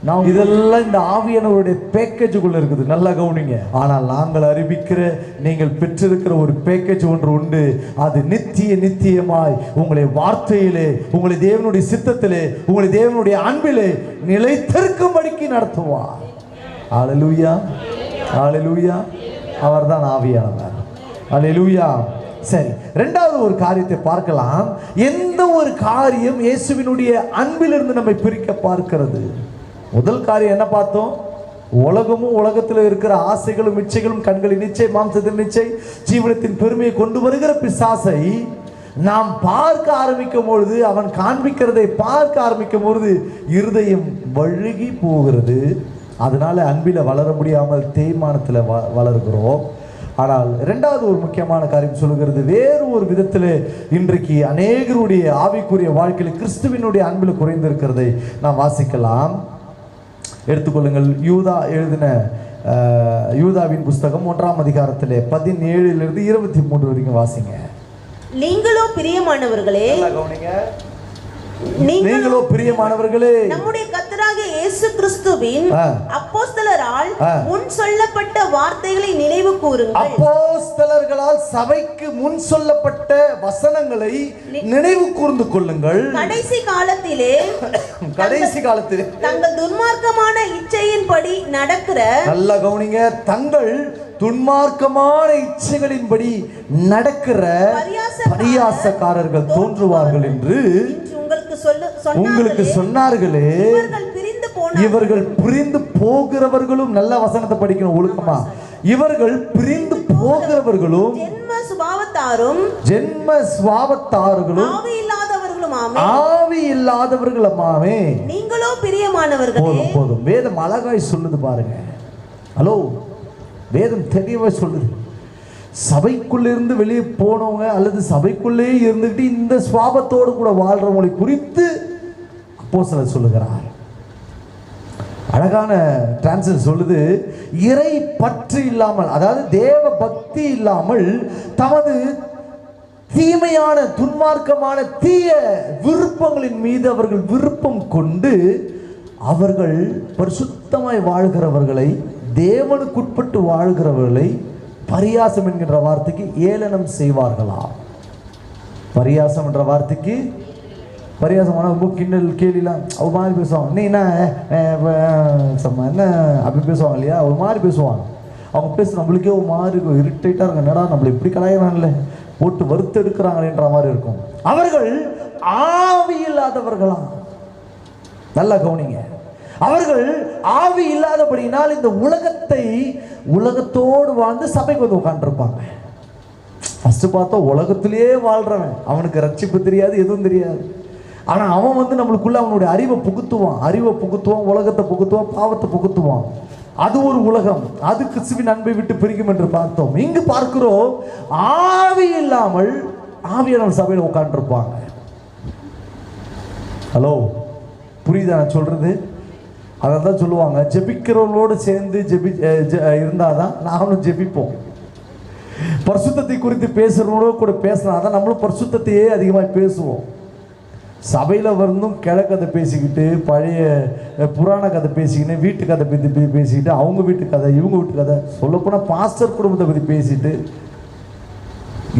நான் இதெல்லாம் இந்த ஆவியானவருடைய பேக்கேஜுக்குள்ள இருக்குது, நல்லா கவனிங்க. ஆனால் நாங்கள் அறிவிக்கிற, நீங்கள் பெற்றிருக்கிற ஒரு பேக்கேஜ் ஒன்று உண்டு. அது நித்தியமாய் உங்களை வார்த்தையிலே, உங்களை தேவனுடைய சித்தத்திலே, உங்களை தேவனுடைய அன்பிலே நிலைத்திருக்கும்படிக்கு நடத்துவார். ஹல்லேலூயா, ஹல்லேலூயா. அவர்தான் ஆவியானவர். ஹல்லேலூயா. சரி, இரண்டாவது ஒரு காரியத்தை பார்க்கலாம். எந்த ஒரு காரியம் இயேசுவினுடைய அன்பிலிருந்து நம்மை பிரிக்க பார்க்கிறது? முதல் காரியம் என்ன பார்த்தோம்? உலகமும் உலகத்தில் இருக்கிற ஆசைகளும் இச்சைகளும், கண்களின் இச்சை, மாம்சத்தின் இச்சை, ஜீவனத்தின் பெருமையை கொண்டு வருகிற பிசாசை நாம் பார்க்க ஆரம்பிக்கும் பொழுது, அவன் காண்பிக்கிறதை பார்க்க ஆரம்பிக்கும் பொழுது இருதயம் வழுகி போகிறது. அதனால அன்பில வளர முடியாமல் தேய்மானத்தில் வளர்கிறோம். ஆனால் இரண்டாவது ஒரு முக்கியமான காரியம் சொல்லுகிறது, வேறு ஒரு விதத்தில் இன்றைக்கு அநேகருடைய ஆவிக்குரிய வாழ்க்கையில் கிறிஸ்துவினுடைய அன்பில் குறைந்திருக்கிறதை நாம் வாசிக்கலாம். எடுத்துக்கொள்ளுங்கள், யூதா எழுதின யூதாவின் புஸ்தகம் 1ஆம் அதிகாரத்திலே 17 to 23 வரைக்கும் வாசிங்க. நீங்களோ பிரியமானவர்களே, நீங்களோ பிரியமானவர்களே, நம்முடைய கர்த்தராகிய இயேசு கிறிஸ்துவின் அப்போஸ்தலரால் முன் சொல்லப்பட்ட வார்த்தைகளை நினைவு கூறுங்கள். அப்போஸ்தலர்களால் சபைக்கு முன் சொல்லப்பட்ட வசனங்களை நினைவு கூர்ந்து கொள்ளுங்கள். கடைசி காலத்திலே தங்கள் துன்மார்க்கமான இச்சையின்படி நடக்கிற, நல்ல கவனிங்க, தங்கள் துன்மார்க்கமான இச்சைகளின்படி நடக்கிற பரியாசக்காரர்கள் தோன்றுவார்கள் என்று உங்களுக்கு சொன்னார்களே. இவர்கள் பிரிந்து போகிறவர்களும், நல்ல வசனத்தை படிக்கணும் ஒழுக்கமா, இவர்கள் பிரிந்து போகிறவர்களும் ஜென்ம சுபாவத்தார்களும் ஆவி இல்லாதவர்களுமாமே. நீங்களோ பிரியமானவர்களே. போதும். வேதம் அழகாய் சொல்லுது பாருங்க. ஹலோ, வேதம் தெளிவாக சொல்லுது. சபைக்குள்ளிருந்து வெளியே போனவங்க அல்லது சபைக்குள்ளே இருந்துட்டு இந்த சுவாபத்தோடு கூட வாழ்றவங்களை குறித்து அப்போஸ்தலர் சொல்லுகிறார். அழகான டிரான்ஸ்லேஷன் சொல்லுது, இறை பற்று இல்லாமல், அதாவது தேவ பக்தி இல்லாமல் தமது தீமையான துன்மார்க்கமான தீய விருப்பங்களின் மீது அவர்கள் விருப்பம் கொண்டு அவர்கள் பரிசுத்தமாய் வாழ்கிறவர்களை, தேவனுக்குட்பட்டு வாழ்கிறவர்களை பரியாசம் என்கின்ற வார்த்தைக்கு ஏளனம் செய்வார்களா? பரியாசம் என்ற வார்த்தைக்கு, பரியாசம் ரொம்ப கிண்டல் கேலிலாம் அவ மாதிரி பேசுவாங்க. நீ என்ன அப்படி பேசுவாங்க இல்லையா, ஒரு மாதிரி பேசுவாங்க. அவங்க பேச நம்மளுக்கே ஒரு மாதிரி இருக்கும், இரிட்டேட்டாக இருக்கும். என்னடா நம்மளை இப்படி கலாயிறாங்கல்ல, போட்டு வறுத்து எடுக்கிறாங்களேன்ற மாதிரி இருக்கும். அவர்கள் ஆவி இல்லாதவர்களா? நல்லா கவனிங்க. அவர்கள் ஆவி இல்லாதபடினால் இந்த உலகத்தோடு வாழ்ந்து சபைக்கு வந்து உட்காந்துருப்பாங்க. ஃபர்ஸ்ட் பார்த்தா உலகத்திலேயே வாழ்றவன், அவனுக்கு ரட்சிப்பு தெரியாது, எதுவும் தெரியாது. ஆனால் அவன் வந்து நம்மளுக்குள்ள அவனுடைய அறிவை புகுத்துவான், உலகத்தை புகுத்துவான், பாவத்தை புகுத்துவான். அது ஒரு உலகம், அது கிறிஸ்துவின் அன்பை விட்டு பிரிக்கும் என்று பார்த்தோம். இங்கு பார்க்கிறோம், ஆவி இல்லாமல் ஆவியானவர் சபையில் உட்காந்துருப்பாங்க. ஹலோ, புரியுதா நான் சொல்றது? அதை தான் சொல்லுவாங்க, ஜெபிக்கிறவங்களோடு சேர்ந்து இருந்தாதான் நானும் ஜெபிப்போம். பரிசுத்தத்தை குறித்து பேசுறவங்களோட கூட பேசினாதான் நம்மளும் பரிசுத்தையே அதிகமாக பேசுவோம். சபையில் வந்தும் கிழக்கதை பேசிக்கிட்டு, பழைய புராண கதை பேசிக்கிட்டு, வீட்டு கதை பற்றி பேசிக்கிட்டு, அவங்க வீட்டு கதை, இவங்க வீட்டு கதை, சொல்லப்போனால் பாஸ்டர் குடும்பத்தை பற்றி பேசிட்டு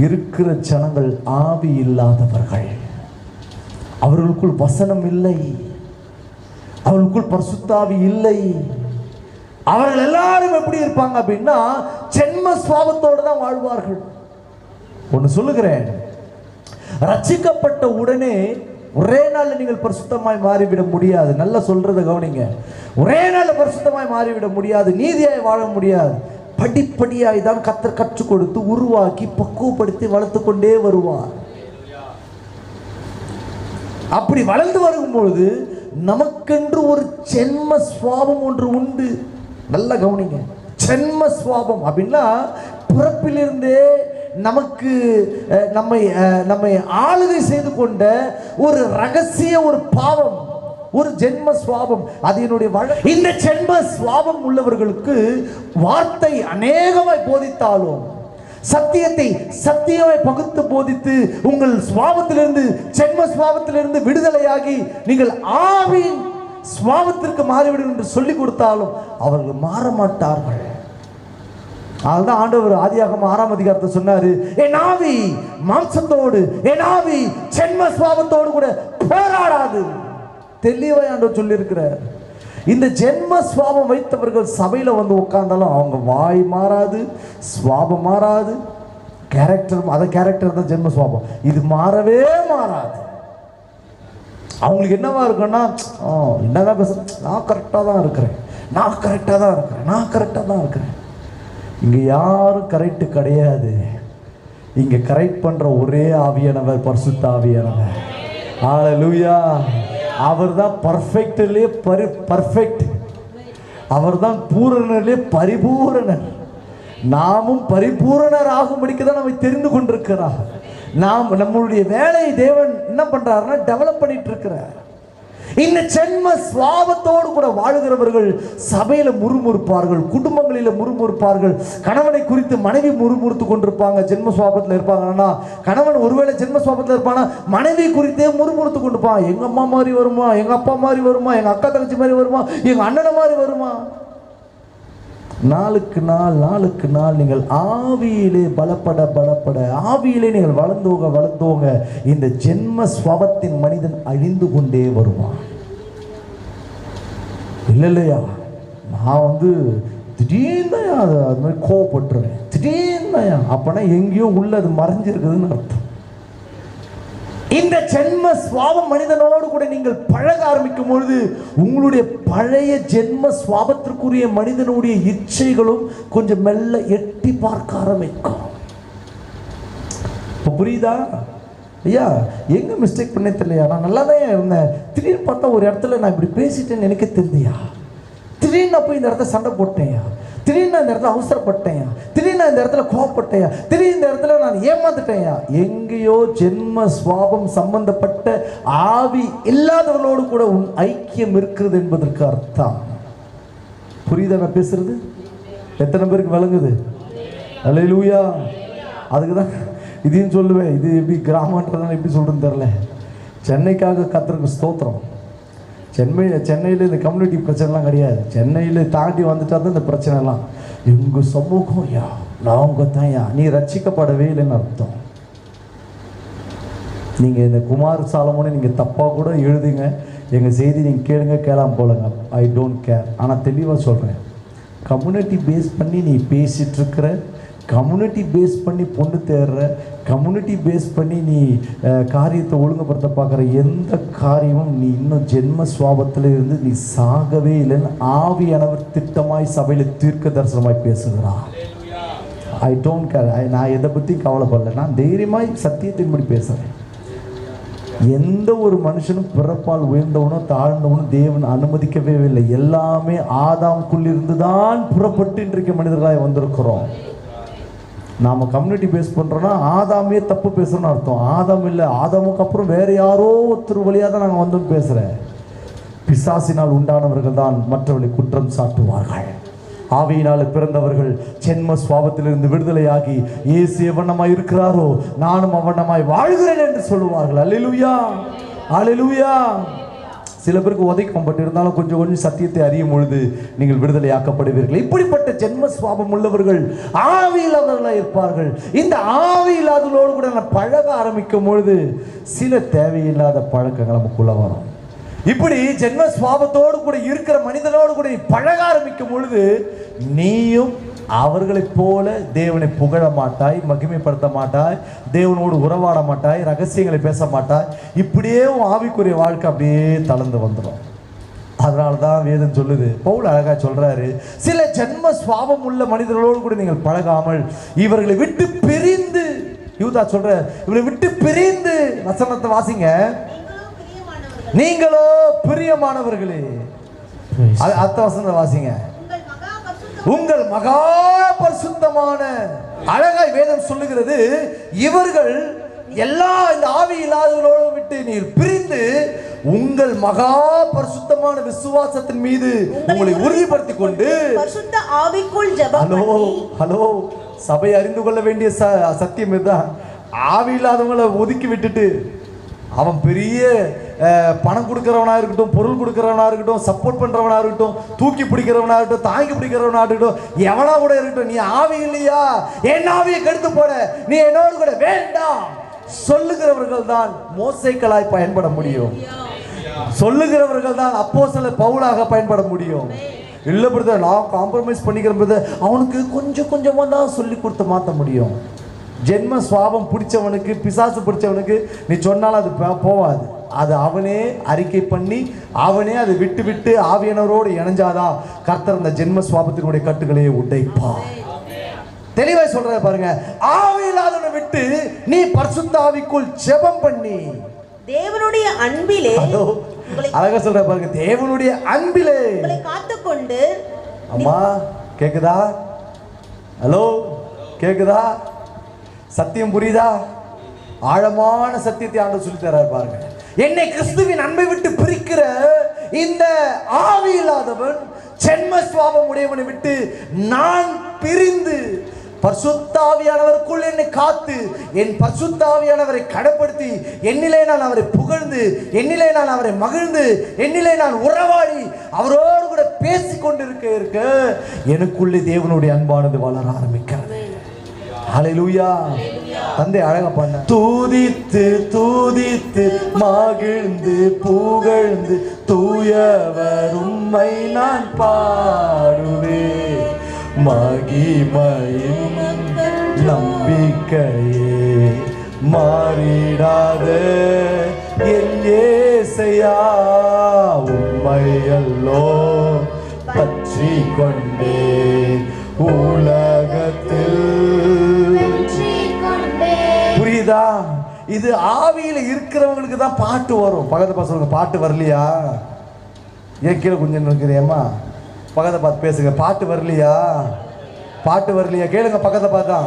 இருக்கிற ஜனங்கள் ஆவி இல்லாதவர்கள். அவர்களுக்குள் வசனம் இல்லை, அவர்களுக்குள் பரிசுத்தாவி இல்லை. அவர்கள் எல்லாரும் எப்படி இருப்பாங்க அப்படின்னா ஜென்ம சுபாவத்தோடு தான் வாழ்வார்கள். ஒன்று சொல்லுகிறேன், ரட்சிக்கப்பட்ட உடனே ஒரே நாள் நீங்கள் பரிசுத்தமாய் மாறிவிட முடியாது. நல்லா சொல்றத கவனிங்க. ஒரே நாள் பரிசுத்தமாய் மாறிவிட முடியாது, நீதியாய் வாழ முடியாது. படிப்படியாய் தான் கர்த்தர் கற்றுக் கொடுத்து உருவாக்கி பக்குவப்படுத்தி வளர்த்து கொண்டே வருவார். அப்படி வளர்ந்து வரும்பொழுது நமக்கென்று ஒரு ஜென்ம சுபாவம் ஒன்று உண்டு. நல்லா கவனிங்க. ஜென்ம சுபாவம் அப்படின்னா பிறப்பிலிருந்தே நமக்கு நம்மை ஆளுகை செய்து கொண்ட ஒரு ரகசிய ஒரு பாவம், ஒரு ஜென்ம சுபாவம். அது என்னுடைய இந்த ஜென்ம சுபாவம் உள்ளவர்களுக்கு வார்த்தை அநேகமாய் போதித்தாலும், சத்தியத்தை சத்தியமாய் பகுத்து போதித்து உங்கள் சுபாவத்திலிருந்து, ஜென்ம சுபாவத்திலிருந்து விடுதலையாகி நீங்கள் ஆவின் சுபாவத்திற்கு மாறிவிடும் என்று சொல்லிக் கொடுத்தாலும் அவர்கள் மாற மாட்டார்கள். அதுதான் ஆண்டவர் ஆதியாகமம் 6ஆம் அதிகாரத்தை சொன்னாரு, என் ஆவி மாம்சத்தோடு, என் ஆவி ஜென்ம சுபாவத்தோடு கூட போராடாது. தெளிவாய் ஆண்டவர் சொல்லி இருக்கிறார். இந்த ஜென்ம சுபாவம் வைத்தவர்கள் சபையில வந்து உட்கார்ந்தாலும் அவங்க வாய் மாறாது, சுபாவம் மாறாது, கேரக்டர் தான் ஜென்ம சுபாவம். இது மாறவே மாறாது. அவங்களுக்கு என்னவா இருக்குன்னா, என்னதான் பேச, நான் கரெக்டாக தான் இருக்கிறேன், நான் கரெக்டாக தான் இருக்கிறேன், நான் கரெக்டாக தான் இருக்கிறேன். இங்கே யாரும் கரெக்டு கிடையாது. இங்கே கரெக்ட் பண்ணுற ஒரே ஆவியானவர் பரிசுத்த ஆவியானவர். ஹல்லேலூயா. அவர் தான் பர்ஃபெக்ட்லேயே பர்ஃபெக்ட். அவர் தான் பூரணர்லேயே பரிபூரணர். நாமும் பரிபூரணர் ஆகும்படிக்கு தான் நம்மை தெரிந்து கொண்டிருக்கிறார். நம்மளுடைய வேலையை தேவன் என்ன பண்றாருன்னா டெவலப் பண்ணிட்டு இருக்கிறார். இந்த ஜென்ம சுபாவத்தோடு கூட வாழ்கிறவர்கள் சபையில முறுமுறுப்பார்கள், குடும்பங்களில முறுமுறுப்பார்கள். கணவனை குறித்து மனைவி முறுமுறுத்து கொண்டிருப்பாங்க, ஜென்ம சுபாவத்தில் இருப்பாங்கன்னா. கணவன் ஒருவேளை ஜென்ம சுபாவத்தில் இருப்பானா, மனைவி குறித்தே முறுமுறுத்து கொண்டிருப்பான். எங்க அம்மா மாதிரி வருமா, எங்க அப்பா மாதிரி வருமா, எங்க அக்கா தங்கச்சி மாதிரி வருமா, எங்க அண்ணனை மாதிரி வருமா. நாளுக்கு நாள் நீங்கள் ஆவியிலே பலப்பட ஆவியிலே நீங்கள் வளர்ந்தோங்க இந்த ஜென்ம சுபாவத்தின் மனிதன் அழிந்து கொண்டே வருவான். இல்லையா, நான் திடீர்னு அது மாதிரி கோவப்பட்டுருவேன், திடீர்னு அப்பனா எங்கேயோ உள்ள அது மறைஞ்சிருக்குதுன்னு அர்த்தம். இந்த ஜென்ம சுபாவம் மனிதனோடு கூட நீங்கள் பழக ஆரம்பிக்கும் பொழுது உங்களுடைய பழைய ஜென்ம சுபாவத்திற்குரிய மனிதனுடைய இச்சைகளும் கொஞ்சம் மெல்ல எட்டி பார்க்க ஆரம்பிக்கும். இப்போ புரியுதா ஐயா? எங்க மிஸ்டேக் பண்ணே தெரியலையா? நான் நல்லா தான் இருந்தேன், திடீர்னு பார்த்தா ஒரு இடத்துல நான் இப்படி பேசிட்டேன்னு எனக்கு தெரிஞ்சியா, திடீர்னு நான் போய் இந்த இடத்துல சண்டை போட்டேயா, திடீர்னு இந்த இடத்துல அவசரப்பட்டேன், திடீர்னு இந்த இடத்துல கோவப்பட்டேன், திடீர்னு இந்த இடத்துல நான் ஏமாந்துட்டேன். எங்கேயோ ஜென்ம சுபாவம் சம்பந்தப்பட்ட ஆவி இல்லாதவர்களோடு கூட உன் ஐக்கியம் இருக்கிறது என்பதற்கு அர்த்தம். புரியுதா நான் பேசுறது? எத்தனை பேருக்கு விளங்குது? அல்லேலூயா. அதுக்கு தான் இதையும் சொல்லுவேன். இது எப்படி கிராமன்றதுனால எப்படி சொல்றேன்னு தெரியல. சென்னைக்காக கர்த்தருக்கு ஸ்தோத்திரம். சென்னையில் இந்த கம்யூனிட்டி பிரச்சனைலாம் கிடையாது. சென்னையில் தாண்டி வந்துட்டா தான் இந்த பிரச்சனைலாம். எங்கள் சமூகம் யா, நாங்கள் தான் யா, நீ ரட்சிக்கப்படவே இல்லைன்னு அர்த்தம். நீங்கள் இந்த குமார் சாலமோனை நீங்கள் தப்பாக கூட எழுதுங்க, எங்கள் செய்தி நீங்கள் கேளுங்க, கேளாமல் போலங்க, ஐ டோன்ட் கேர். ஆனால் தெளிவாக சொல்கிறேன், கம்யூனிட்டி பேஸ் பண்ணி நீ பேசிகிட்ருக்கிற, கம்யூனிட்டி பேஸ் பண்ணி பொண்ணு தேடுற, கம்யூனிட்டி பேஸ் பண்ணி நீ காரியத்தை ஒழுங்குபடுத்த பார்க்குற எந்த காரியமும் நீ இன்னும் ஜென்ம சுபாவத்தில் இருந்து நீ சாகவே இல்லைன்னு ஆவியானவர் திட்டமாய் சபையில் தீர்க்க தரிசனமாய் பேசுகிறார். I don't care. நான் எதை பற்றி கவலைப்படலை, நான் தைரியமாய் சத்தியத்தின்படி பேசுகிறேன். எந்த ஒரு மனுஷனும் பிறப்பால் உயர்ந்தவனோ தாழ்ந்தவனோ தேவன் அனுமதிக்கவே இல்லை. எல்லாமே ஆதாம்குள்ளிருந்து தான் புறப்பட்டு இன்றைக்கு மனிதர்களாய் வந்திருக்கிறோம். நாம் கம்யூனிட்டி பேஸ் பண்ணுறோன்னா ஆதாமே தப்பு பேசுகிறோன்னு அர்த்தம். ஆதாம் இல்லை, ஆதாமுக்கு அப்புறம் வேறு யாரோ ஒருத்தர் வழியாக தான் நாங்கள் வந்து பேசுகிறேன். பிசாசினால் உண்டானவர்கள் தான் மற்றவர்களை குற்றம் சாட்டுவார்கள். ஆவியினால் பிறந்தவர்கள் ஜென்ம சுவாபத்திலிருந்து விடுதலையாகி இயேசு எவண்ணமாய் இருக்கிறாரோ நானும் அவண்ணமாய் வாழ்கிறேன் என்று சொல்லுவார்கள். அல்லேலூயா, அல்லேலூயா. சில பேருக்கு உதைக்கும், பட் இருந்தாலும் கொஞ்சம் கொஞ்சம் சத்தியத்தை அறியும் பொழுது நீங்கள் விடுதலையாக்கப்படுவீர்கள். இப்படிப்பட்ட ஜென்ம சுவாபம் உள்ளவர்கள் ஆவியில்லாதவர்களாக இருப்பார்கள். இந்த ஆவியில்லாதவர்களோடு கூட நான் பழக ஆரம்பிக்கும் பொழுது சில தேவையில்லாத பழக்கங்கள் நமக்குள்ள வரும். இப்படி ஜென்ம சுவாபத்தோடு கூட இருக்கிற மனிதனோடு கூட பழக ஆரம்பிக்கும் பொழுது நீயும் அவர்களைப் போல தேவனை புகழ மாட்டாய், மகிமைப்படுத்த மாட்டாய், தேவனோடு உறவாட மாட்டாய், ரகசியங்களை பேச மாட்டாய். இப்படியே ஆவிக்குரிய வாழ்க்கை அப்படியே தளர்ந்து வந்துடும். அதனால தான் வேதம் சொல்லுது, பவுல் அழகா சொல்றாரு, சில ஜென்ம சுவாபம் உள்ள மனிதர்களோடு கூட நீங்கள் பழகாமல் இவர்களை விட்டு பிரிந்து, யூதா சொல்ற, இவர்களை விட்டு பிரிந்து, வசனத்தை வாசிங்க, நீங்களோ பிரியமானவர்களே. அடுத்த வசனத்தை வாசிங்க, உங்கள் மகா பரிசுத்தமான. அழகாய் வேதம் சொல்லுகிறது, இவர்கள் எல்லா இந்த ஆவி இல்லாதவர்களோடு விட்டு நீர் பிரிந்து உங்கள் மகா பரிசுத்தமான விசுவாசத்தின் மீது உங்களை உறுதிப்படுத்திக் கொண்டு பரிசுத்த ஆவிக்குள் ஜெபம். ஹலோ, சபை அறிந்து கொள்ள வேண்டிய சத்தியம் இதுதான். ஆவி இல்லாதவங்களை ஒதுக்கி விட்டுட்டு அவன் பெரிய பணம் கொடுக்கிறவனா இருக்கட்டும், பொருள் கொடுக்கிறவனா இருக்கட்டும், சப்போர்ட் பண்றவனா இருக்கட்டும், தூக்கி பிடிக்கிறவனா இருக்கட்டும், தாங்கி பிடிக்கிறவனா இருக்கட்டும், எவனா கூட இருக்கட்டும், நீ ஆவி இல்லையா, என் ஆவியை கெடுத்து போட, நீ என்னோடு கூட வேண்டாம் சொல்லுகிறவர்கள் தான் மோசைக்களாய் பயன்பட முடியும். சொல்லுகிறவர்கள் தான் அப்போஸ்தலர் பவுலாக பயன்பட முடியும். இல்லை பிரதர், நான் காம்ப்ரமைஸ் பண்ணிக்கிற பிரதர், அவனுக்கு கொஞ்சம் கொஞ்சமாக தான் சொல்லி கொடுத்து மாற்ற முடியும். ஜென்ம சுவாபம் பிடிச்சவனுக்கு, பிசாசு பிடிச்சவனுக்கு நீ சொன்னாலும் அது போவாது. அது அவனே அறிக்கை பண்ணி அவனே அதை விட்டு விட்டு ஆவியானவரோடு இணைஞ்சாதான் கர்த்தர் அந்த ஜென்ம சுவாபத்தினுடைய கட்டுகளையே உடைப்பார். தெளிவாய் சொல்ற பாருங்க, ஆவி இல்லாதவனை விட்டு நீ பரிசுத்த ஆவிக்குள் ஜெபம் பண்ணி தேவனுடைய அன்பிலே, அழகா சொல்ற பாருங்க, தேவனுடைய அன்பிலே உங்களை காத்துக்கொண்டு. அம்மா கேக்குதா? ஹலோ கேக்குதா? சத்தியம் புரியுதா? ஆழமான சத்தியத்தை ஆண்டவர் சொல்லி தராரு பாருங்க. என்னை கிறிஸ்துவின் அன்பை விட்டு பிரிக்கிற இந்த ஆவி இல்லாதவன் ஜென்ம சுவாபம் உடையவனை விட்டு நான் பிரிந்து பரிசுத்த ஆவியானவருக்குள் என்னை காத்து என் பரிசுத்த ஆவியானவரை கடைப்படுத்தி என்னிலே நான் அவரை புகழ்ந்து, என்னிலே நான் அவரை மகிழ்ந்து, என்னிலே நான் உறவாடி அவரோடு கூட பேசிக் கொண்டிருக்க எனக்குள்ளே தேவனுடைய அன்பானது வளர ஆரம்பிக்கிறது. ஹல்லேலூயா. தந்தை அழகா பண்ண, தூதித்து தூதித்து மகிழ்ந்து புகழ்ந்து தூயவர் உம்மை நான் பாடுவேன், மகிமையின் நம்பிக்கையே மாறிடாத என் இயேசையா, உம்மை அல்லோ பற்றி கொண்டே உலகத்தில். புரியுதா? இது ஆவியில இருக்கிறவங்களுக்கு தான் பாட்டு வரும். பக்கத்தை பார்த்து சொல்லுங்க, பாட்டு வரலையா? ஏன் கீழே கொஞ்சம் இருக்கிறேம்மா? பக்கத்தை பார்த்து பேசுங்க, பாட்டு வரலையா? பாட்டு வரலையா? கேளுங்க பக்கத்தை பார்த்தா,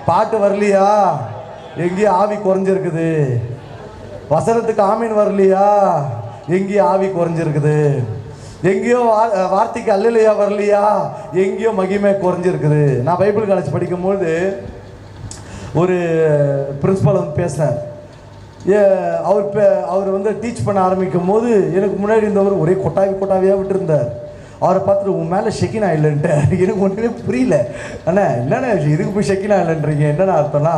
பாட்டு வரலையா? எங்கேயும் ஆவி குறைஞ்சிருக்குது. வசனத்துக்கு ஆமீன் வரலையா? எங்கேயும் ஆவி குறைஞ்சிருக்குது. எங்கேயோ வார்த்தைக்கு அல்லையா வரலையா? எங்கேயோ மகிமை குறைஞ்சிருக்குது. நான் பைபிள் காலேஜ் படிக்கும்போது ஒரு பிரின்சிபால் வந்து பேசினார். அவர் வந்து டீச் பண்ண ஆரம்பிக்கும் போது எனக்கு முன்னாடி இருந்தவர் ஒரே கொட்டாவியாக விட்டுருந்தார். அவரை பார்த்துட்டு உன் மேலே ஷெக்கினா இல்லைன்ட்டு எனக்கு ஒன்றுமே புரியல. அண்ணா என்னண்ணா இதுக்கு போய் ஷெக்கினா இல்லைன்றீங்க, என்னென்ன அர்த்தம்னா,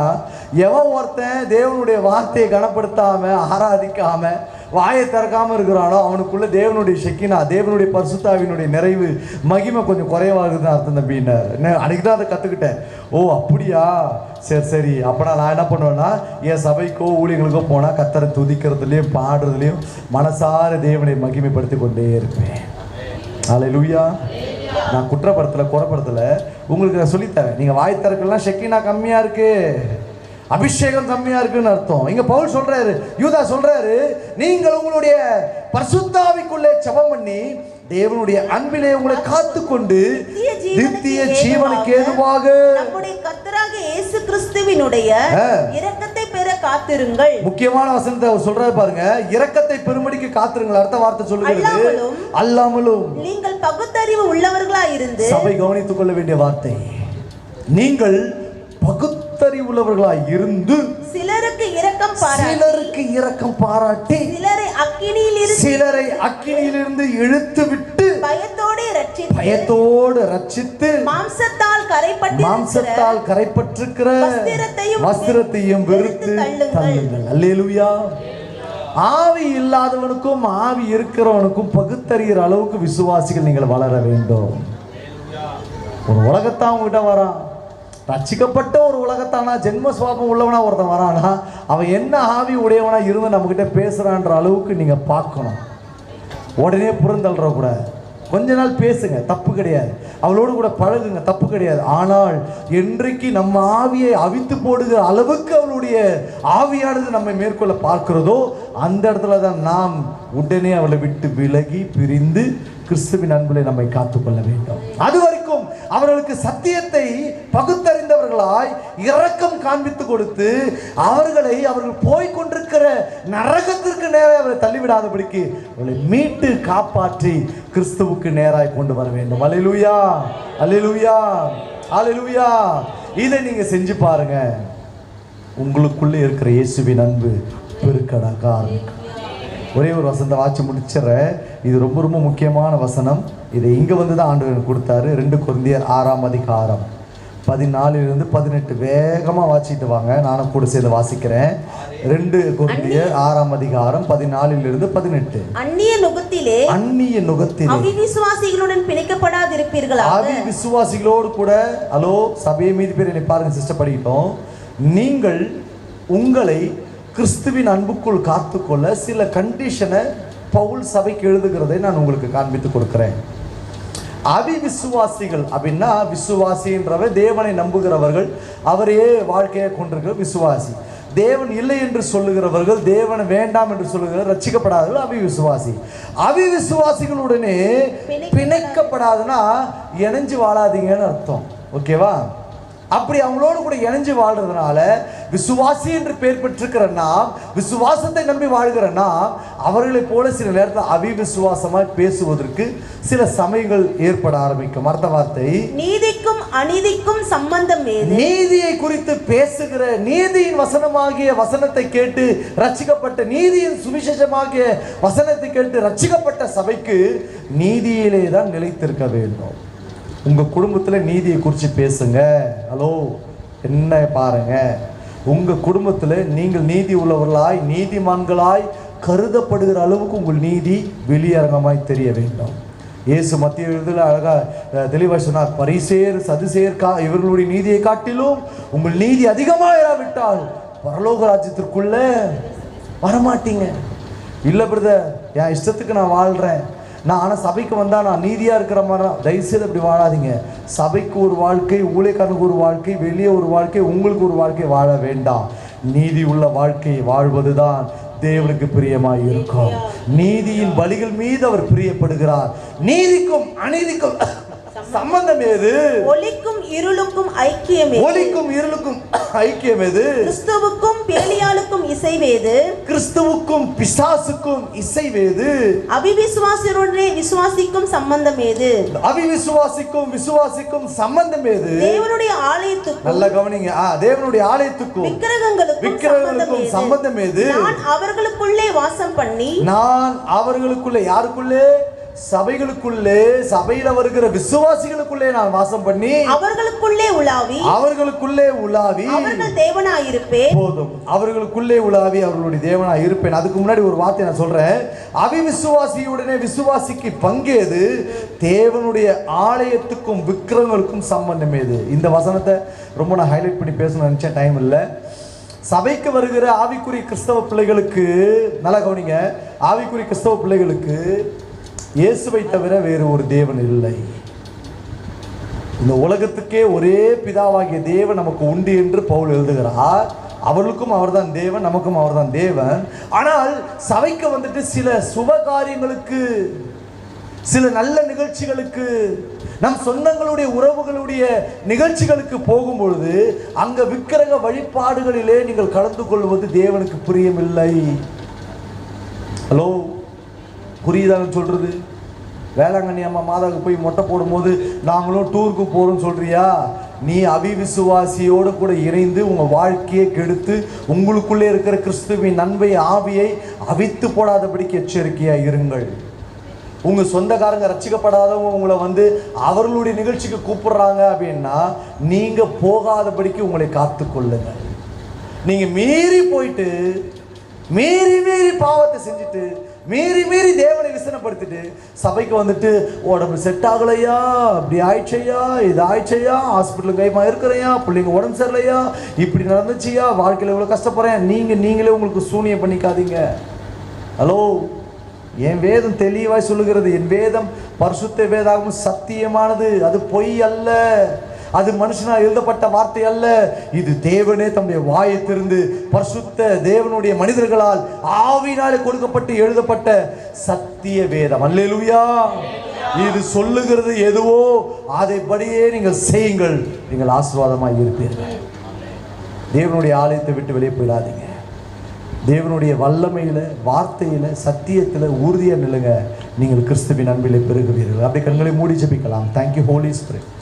எவன் ஒருத்தன் தேவனுடைய வார்த்தையை கனப்படுத்தாமல் ஆராதிக்காமல் வாயை திறக்காமல் இருக்கிறானோ அவனுக்குள்ள தேவனுடைய ஷெக்கினா, தேவனுடைய பரிசுத்தாவினுடைய நிறைவு மகிமை கொஞ்சம் குறைவாகுதுன்னு அர்த்தம் தம்பின்னார். அன்றைக்கி தான் அதை கற்றுக்கிட்டேன். ஓ அப்படியா, சரி. அப்போனா நான் என்ன பண்ணுவேன்னா, என் சபைக்கோ ஊழியர்களுக்கோ போனால் கர்த்தரை துதிக்கிறதுலையும் பாடுறதுலையும் மனசார தேவனை மகிமைப்படுத்தி கொண்டே இருப்பேன். அல்லேலூயா. நான் குற்றப்படுத்தலை, குறைப்படுத்தலை, உங்களுக்கு நான் சொல்லித்தரேன். நீங்கள் வாய் திறக்கலாம் ஷெக்கினா கம்மியாக இருக்கு, அபிஷேகம் கம்மியா இருக்குன்னு அர்த்தம். இங்க பவுல் சொல்றாரு, யூதா சொல்றாரு, நீங்கள் உங்களுடைய பரிசுத்த ஆவிக்குள்ளே ஜெபம் பண்ணி தேவனுடைய அன்பிலே உங்களை காத்துக்கொண்டு நித்திய ஜீவனுக்கு ஏதுவாக நம்முடைய கர்த்தராகிய இயேசு கிறிஸ்துவினுடைய இரக்கத்தை பெற காத்திருங்கள். முக்கியமான வசனத்தை அவர் சொல்றாரு பாருங்க, இரக்கத்தை பெறும்படிக்கு காத்திருங்கள். அடுத்த வார்த்தை சொல்லுகிறது அல்லாமலும் நீங்கள் பகுத்தறிவு உள்ளவர்களாய் இருந்து. சபை கவனித்துக் கொள்ள வேண்டிய வார்த்தை, நீங்கள் பகுத்தறிவு உள்ளவர்களாய் இருந்து சிலருக்கு இரக்கம் பாராட்டி சிலரை அக்கினியிலிருந்து இழுத்து விட்டு பயத்தோடு ரட்சித்து மாம்சத்தால் கரைப்பட்டிருக்கிற வஸ்திரத்தையும் வெறுத்து தள்ளுங்கள். அல்லேலூயா. ஆவி இல்லாதவனுக்கும் ஆவி இருக்கிறவனுக்கும் பகுத்தறிகிற அளவுக்கு விசுவாசிகள் நீங்கள் வளர வேண்டும். ஒரு உலகத்தான் உங்ககிட்ட வரான், ரட்சிக்கப்பட்ட ஒரு உலகத்தானா ஜென்ம சுவாபம் உள்ளவனா ஒருத்தன் வரானா, அவன் என்ன ஆவி உடையவனா இருந்து நம்ம கிட்ட பேசுறான்ற அளவுக்கு நீங்க பார்க்கணும். உடனே புறந்தள்ளுற கூட கொஞ்ச நாள் பேசுங்க, தப்பு கிடையாது. அவளோடு கூட பழகுங்க, தப்பு கிடையாது. ஆனால் என்றைக்கு நம்ம ஆவியை அவித்து போடுகிற அளவுக்கு அவளுடைய ஆவியானது நம்மை மேற்கொள்ள பார்க்கிறதோ அந்த இடத்துல தான் நாம் உடனே அவளை விட்டு விலகி பிரிந்து கிறிஸ்துவின் அன்பிலே நம்மை காத்துக்கொள்ள வேண்டும். அது வரைக்கும் அவர்களுக்கு சத்தியத்தை பகுத்தறிந்தவர்களாய் இரக்கம் காண்பித்து கொடுத்து அவர்கள் போய்கொண்டிருக்கிற நரகத்திற்கு நேராக அவரை தள்ளிவிடாதபடிக்கு அவர்களை மீட்டு காப்பாற்றி கிறிஸ்துவுக்கு நேராய் கொண்டு வர வேண்டும். அல்லேலூயா, அல்லேலூயா, அல்லேலூயா. இதை நீங்க செஞ்சு பாருங்க, உங்களுக்குள்ளே இருக்கிற இயேசுவின் அன்பு பெருக்கடாக ஆரம்பிக்கும். ஒரே ஒரு வசனத்தை வாட்சி முடிச்சிடறேன். இது ரொம்ப ரொம்ப முக்கியமான வசனம். இதை இங்கே வந்து தான் ஆண்டவர் கொடுத்தாரு. 2 கொரிந்தியர் 6ஆம் அதிகாரம் 14-18 வேகமாக வாசிட்டு வாங்க, நானும் கூட சேர்ந்து வாசிக்கிறேன். 2 கொரிந்தியர் 6ஆம் அதிகாரம் 14-18. அந்நிய நுகத்திலே அவிசுவாசிகளுடன் பிணைக்கப்படாதிருப்பீர்களாக. அவிசுவாசிகளோடு கூட, ஹலோ சபையை மீது பேர் என்னை பாருங்க சிஸ்டர், படிக்கிட்டோம். நீங்கள் உங்களை கிறிஸ்துவின் அன்புக்குள் காத்துக்கொள்ள சில கண்டிஷனை பவுல் சபைக்கு எழுதுகிறதை நான் உங்களுக்கு காண்பித்து கொடுக்கிறேன். அவிசுவாசிகள் அப்படின்னா, விசுவாசின்றவர் தேவனை நம்புகிறவர்கள், அவரையே வாழ்க்கையை கொண்டிருக்கிற விசுவாசி. தேவன் இல்லை என்று சொல்லுகிறவர்கள், தேவனை வேண்டாம் என்று சொல்லுகிற ரட்சிக்கப்படாதவர்கள் அவிசுவாசி. அவிசுவாசிகளுடனே பிணைக்கப்படாதுன்னா இணைஞ்சு வாழாதீங்கன்னு அர்த்தம். ஓகேவா? அப்படி அவங்களோடு கூட இணைஞ்சு வாழ்றதுனால விசுவாசி என்று பெயர் பெற்றிருக்கிற நாம், விசுவாசத்தை நம்பி வாழ்கிற நாம், அவர்களை போல சில நேரத்தில் அவிசுவாசமாய் பேசுவதற்கு சில சமயங்கள் ஏற்பட ஆரம்பிக்கும். அடுத்த வார்த்தை, நீதிக்கும் அநீதிக்கும் சம்பந்தம் ஏது? நீதியை குறித்து பேசுகிற, நீதியின் வசனமாகிய வசனத்தை கேட்டு ரட்சிக்கப்பட்ட, நீதியின் சுவிசேஷமாகிய வசனத்தை கேட்டு ரட்சிக்கப்பட்ட சபைக்கு நீதியிலே தான் நிலைத்திருக்க வேண்டும். உங்க குடும்பத்தில் நீதியை குறித்து பேசுங்க. ஹலோ, என்ன பாருங்க, உங்க குடும்பத்தில் நீங்கள் நீதி உள்ளவர்களாய், நீதிமான்களாய் கருதப்படுகிற அளவுக்கு உங்கள் நீதி வெளியரங்கமாய் தெரிய வேண்டும். இயேசு மத்திய எழுதில் அழகா தெளிவாக சொன்னார், பரிசேர் சதுசேர் இவர்களுடைய நீதியை காட்டிலும் உங்கள் நீதி அதிகமாக இராவிட்டால் பரலோக ராஜ்யத்திற்குள்ள வரமாட்டீங்க. இல்லை பிரதர், என் இஷ்டத்துக்கு நான் வாழ்கிறேன், நான் ஆனால் சபைக்கு வந்தால் நான் நீதியாக இருக்கிற மாதிரி, தயவுசெய்து அப்படி வாழாதீங்க. சபைக்கு ஒரு வாழ்க்கை, ஊழியக்காரனுக்கு ஒரு வாழ்க்கை, வெளியே ஒரு வாழ்க்கை, உங்களுக்கு ஒரு வாழ்க்கை வாழ வேண்டாம். நீதி உள்ள வாழ்க்கையை வாழ்வதுதான் தேவனுக்கு பிரியமாய் இருக்கும். நீதியின் வழிகள் மீது அவர் பிரியப்படுகிறார். நீதிக்கும் அநீதிக்கும் சம்பந்தம் ஏது? ஒளிக்கும் இருளுக்கும் ஐக்கியம் ஏது? ஒளிக்கும் இருளுக்கும் ஐக்கியம் ஏது? கிறிஸ்துவுக்கும் பேலியாளுக்கும் இசைவேது? கிறிஸ்துவுக்கும் பிசாசுக்கும் இசைவேது? அவிசுவாசியுடனே விசுவாசிக்கும் சம்பந்தம் ஏது? அவிசுவாசிக்கும் விசுவாசிக்கும் சம்பந்தம் ஏது? தேவனுடைய ஆலயத்துக்கும், நல்ல கவனிங்க, தேவனுடைய ஆலயத்துக்கும் விக்கிரகங்களுக்கும் சம்பந்தம் ஏது? நான் அவர்களுக்குள்ளே வாசம் பண்ணி, நான் அவர்களுக்குள்ளே, யாருக்குள்ளே? சபைகளுக்குள்ளே, சபையில வருகிற விசுவாசிகளுக்குள்ளே நான் வாசம் பண்ணி அவர்களுக்குள்ளே உலாவி அவர்கள் தேவனாய் இருப்பேன். போதும், அவர்களுக்குள்ளே உலாவி அவர்களுடைய தேவனாய் இருப்பேன். அதுக்கு முன்னாடி ஒரு வார்த்தை நான் சொல்றேன். அவிசுவாசியுடனே விசுவாசிக்கு பங்கேது? தேவனுடைய ஆலயத்துக்கும் விக்கிரகங்களுக்கும் சம்பந்தம் ஏது? இந்த வசனத்தை ரொம்ப நான் ஹைலைட் பண்ணி பேசணும்னு நினைச்சேன், டைம் இல்லை. சபைக்கு வருகிற ஆவிக்குரிய கிறிஸ்தவ பிள்ளைகளுக்கு, நல்லா கவனிங்க, ஆவிக்குரிய கிறிஸ்தவ பிள்ளைகளுக்கு இயேசுவை தவிர வேறு ஒரு தேவன் இல்லை. இந்த உலகத்துக்கே ஒரே பிதாவாகிய தேவன் நமக்கு உண்டு என்று பவுல் எழுதுகிறார். அவர்களுக்கும் அவர்தான் தேவன், நமக்கும் அவர்தான் தேவன். ஆனால் சபைக்கு வந்துட்டு சில சுப காரியங்களுக்கு, சில நல்ல நிகழ்ச்சிகளுக்கு, நம் சொந்தங்களுடைய உறவுகளுடைய நிகழ்ச்சிகளுக்கு போகும் பொழுது அங்க விக்கிரக வழிபாடுகளிலே நீங்கள் கலந்து கொள்வது தேவனுக்கு பிரியமில்லை. ஹலோ, புரியுதான்னு சொல்றது? வேளாங்கண்ணி அம்மா மாதாவுக்கு போய் மொட்டை போடும்போது நாங்களும் டூருக்கு போறோம்னு சொல்றியா? நீ அவிவிசுவாசியோடு கூட இணைந்து உங்க வாழ்க்கையை கெடுத்து உங்களுக்குள்ளே இருக்கிற கிறிஸ்துவின் அன்பை ஆவியை அவித்து போடாதபடிக்கு எச்சரிக்கையா இருங்கள். உங்க சொந்தக்காரங்க ரட்சிக்கப்படாதவங்க உங்களை அவர்களுடைய நிகழ்ச்சிக்கு கூப்பிடுறாங்க அப்படின்னா நீங்க போகாதபடிக்கு உங்களை காத்து கொள்ளுங்க. நீங்க மீறி போயிட்டு மீறி பாவத்தை செஞ்சுட்டு மீறி தேவனை விசனப்படுத்திட்டு சபைக்கு உடம்பு செட் ஆகலையா, அப்படி ஆயிடுச்சையா, இது ஆயிடுச்சையா, ஹாஸ்பிட்டலுக்கு கைமா இருக்கிறையா, பிள்ளைங்க உடம்பு சரியில்லையா, இப்படி நடந்துச்சியா, வாழ்க்கையில் இவ்வளோ கஷ்டப்படுறேன், நீங்களே உங்களுக்கு சூனியம் பண்ணிக்காதீங்க. ஹலோ, என் வேதம் தெளிவாய் சொல்லுகிறது. என் வேதம் பரிசுத்த வேதாகவும் சத்தியமானது. அது பொய் அல்ல, அது மனுஷனால் எழுதப்பட்ட வார்த்தை அல்ல. இது தேவனே தம்முடைய வாயை திறந்து பரிசுத்த தேவனுடைய மனிதர்களால் ஆவியினாலே கொடுக்கப்பட்டு எழுதப்பட்ட சத்திய வேதம். அல்லேலூயா. இது சொல்லுகிறது எதுவோ அதைப்படியே நீங்கள் செய்யுங்கள், நீங்கள் ஆசீர்வாதமாக இருப்பீர்கள். தேவனுடைய ஆலயத்தை விட்டு வெளியே போயிடாதீங்க. தேவனுடைய வல்லமையில், வார்த்தையில், சத்தியத்தில் உறுதியாக நில்லுங்க. நீங்கள் கிறிஸ்துவின் அன்பிலே பெருகுவீர்கள். அப்படி கண்களை மூடி ஜெபிக்கலாம். Thank you holy spirit.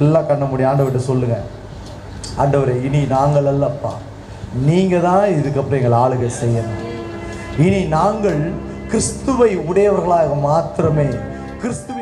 எல்லாம் கண்ண முடியும். ஆண்டவர்கிட்ட சொல்லுங்க, ஆண்டவரே, இனி நாங்கள் அல்லப்பா, நீங்க தான் இதுக்கப்புறம் எங்கள் ஆளுகை செய்யணும். இனி நாங்கள் கிறிஸ்துவை உடையவர்களாக மாத்திரமே, கிறிஸ்து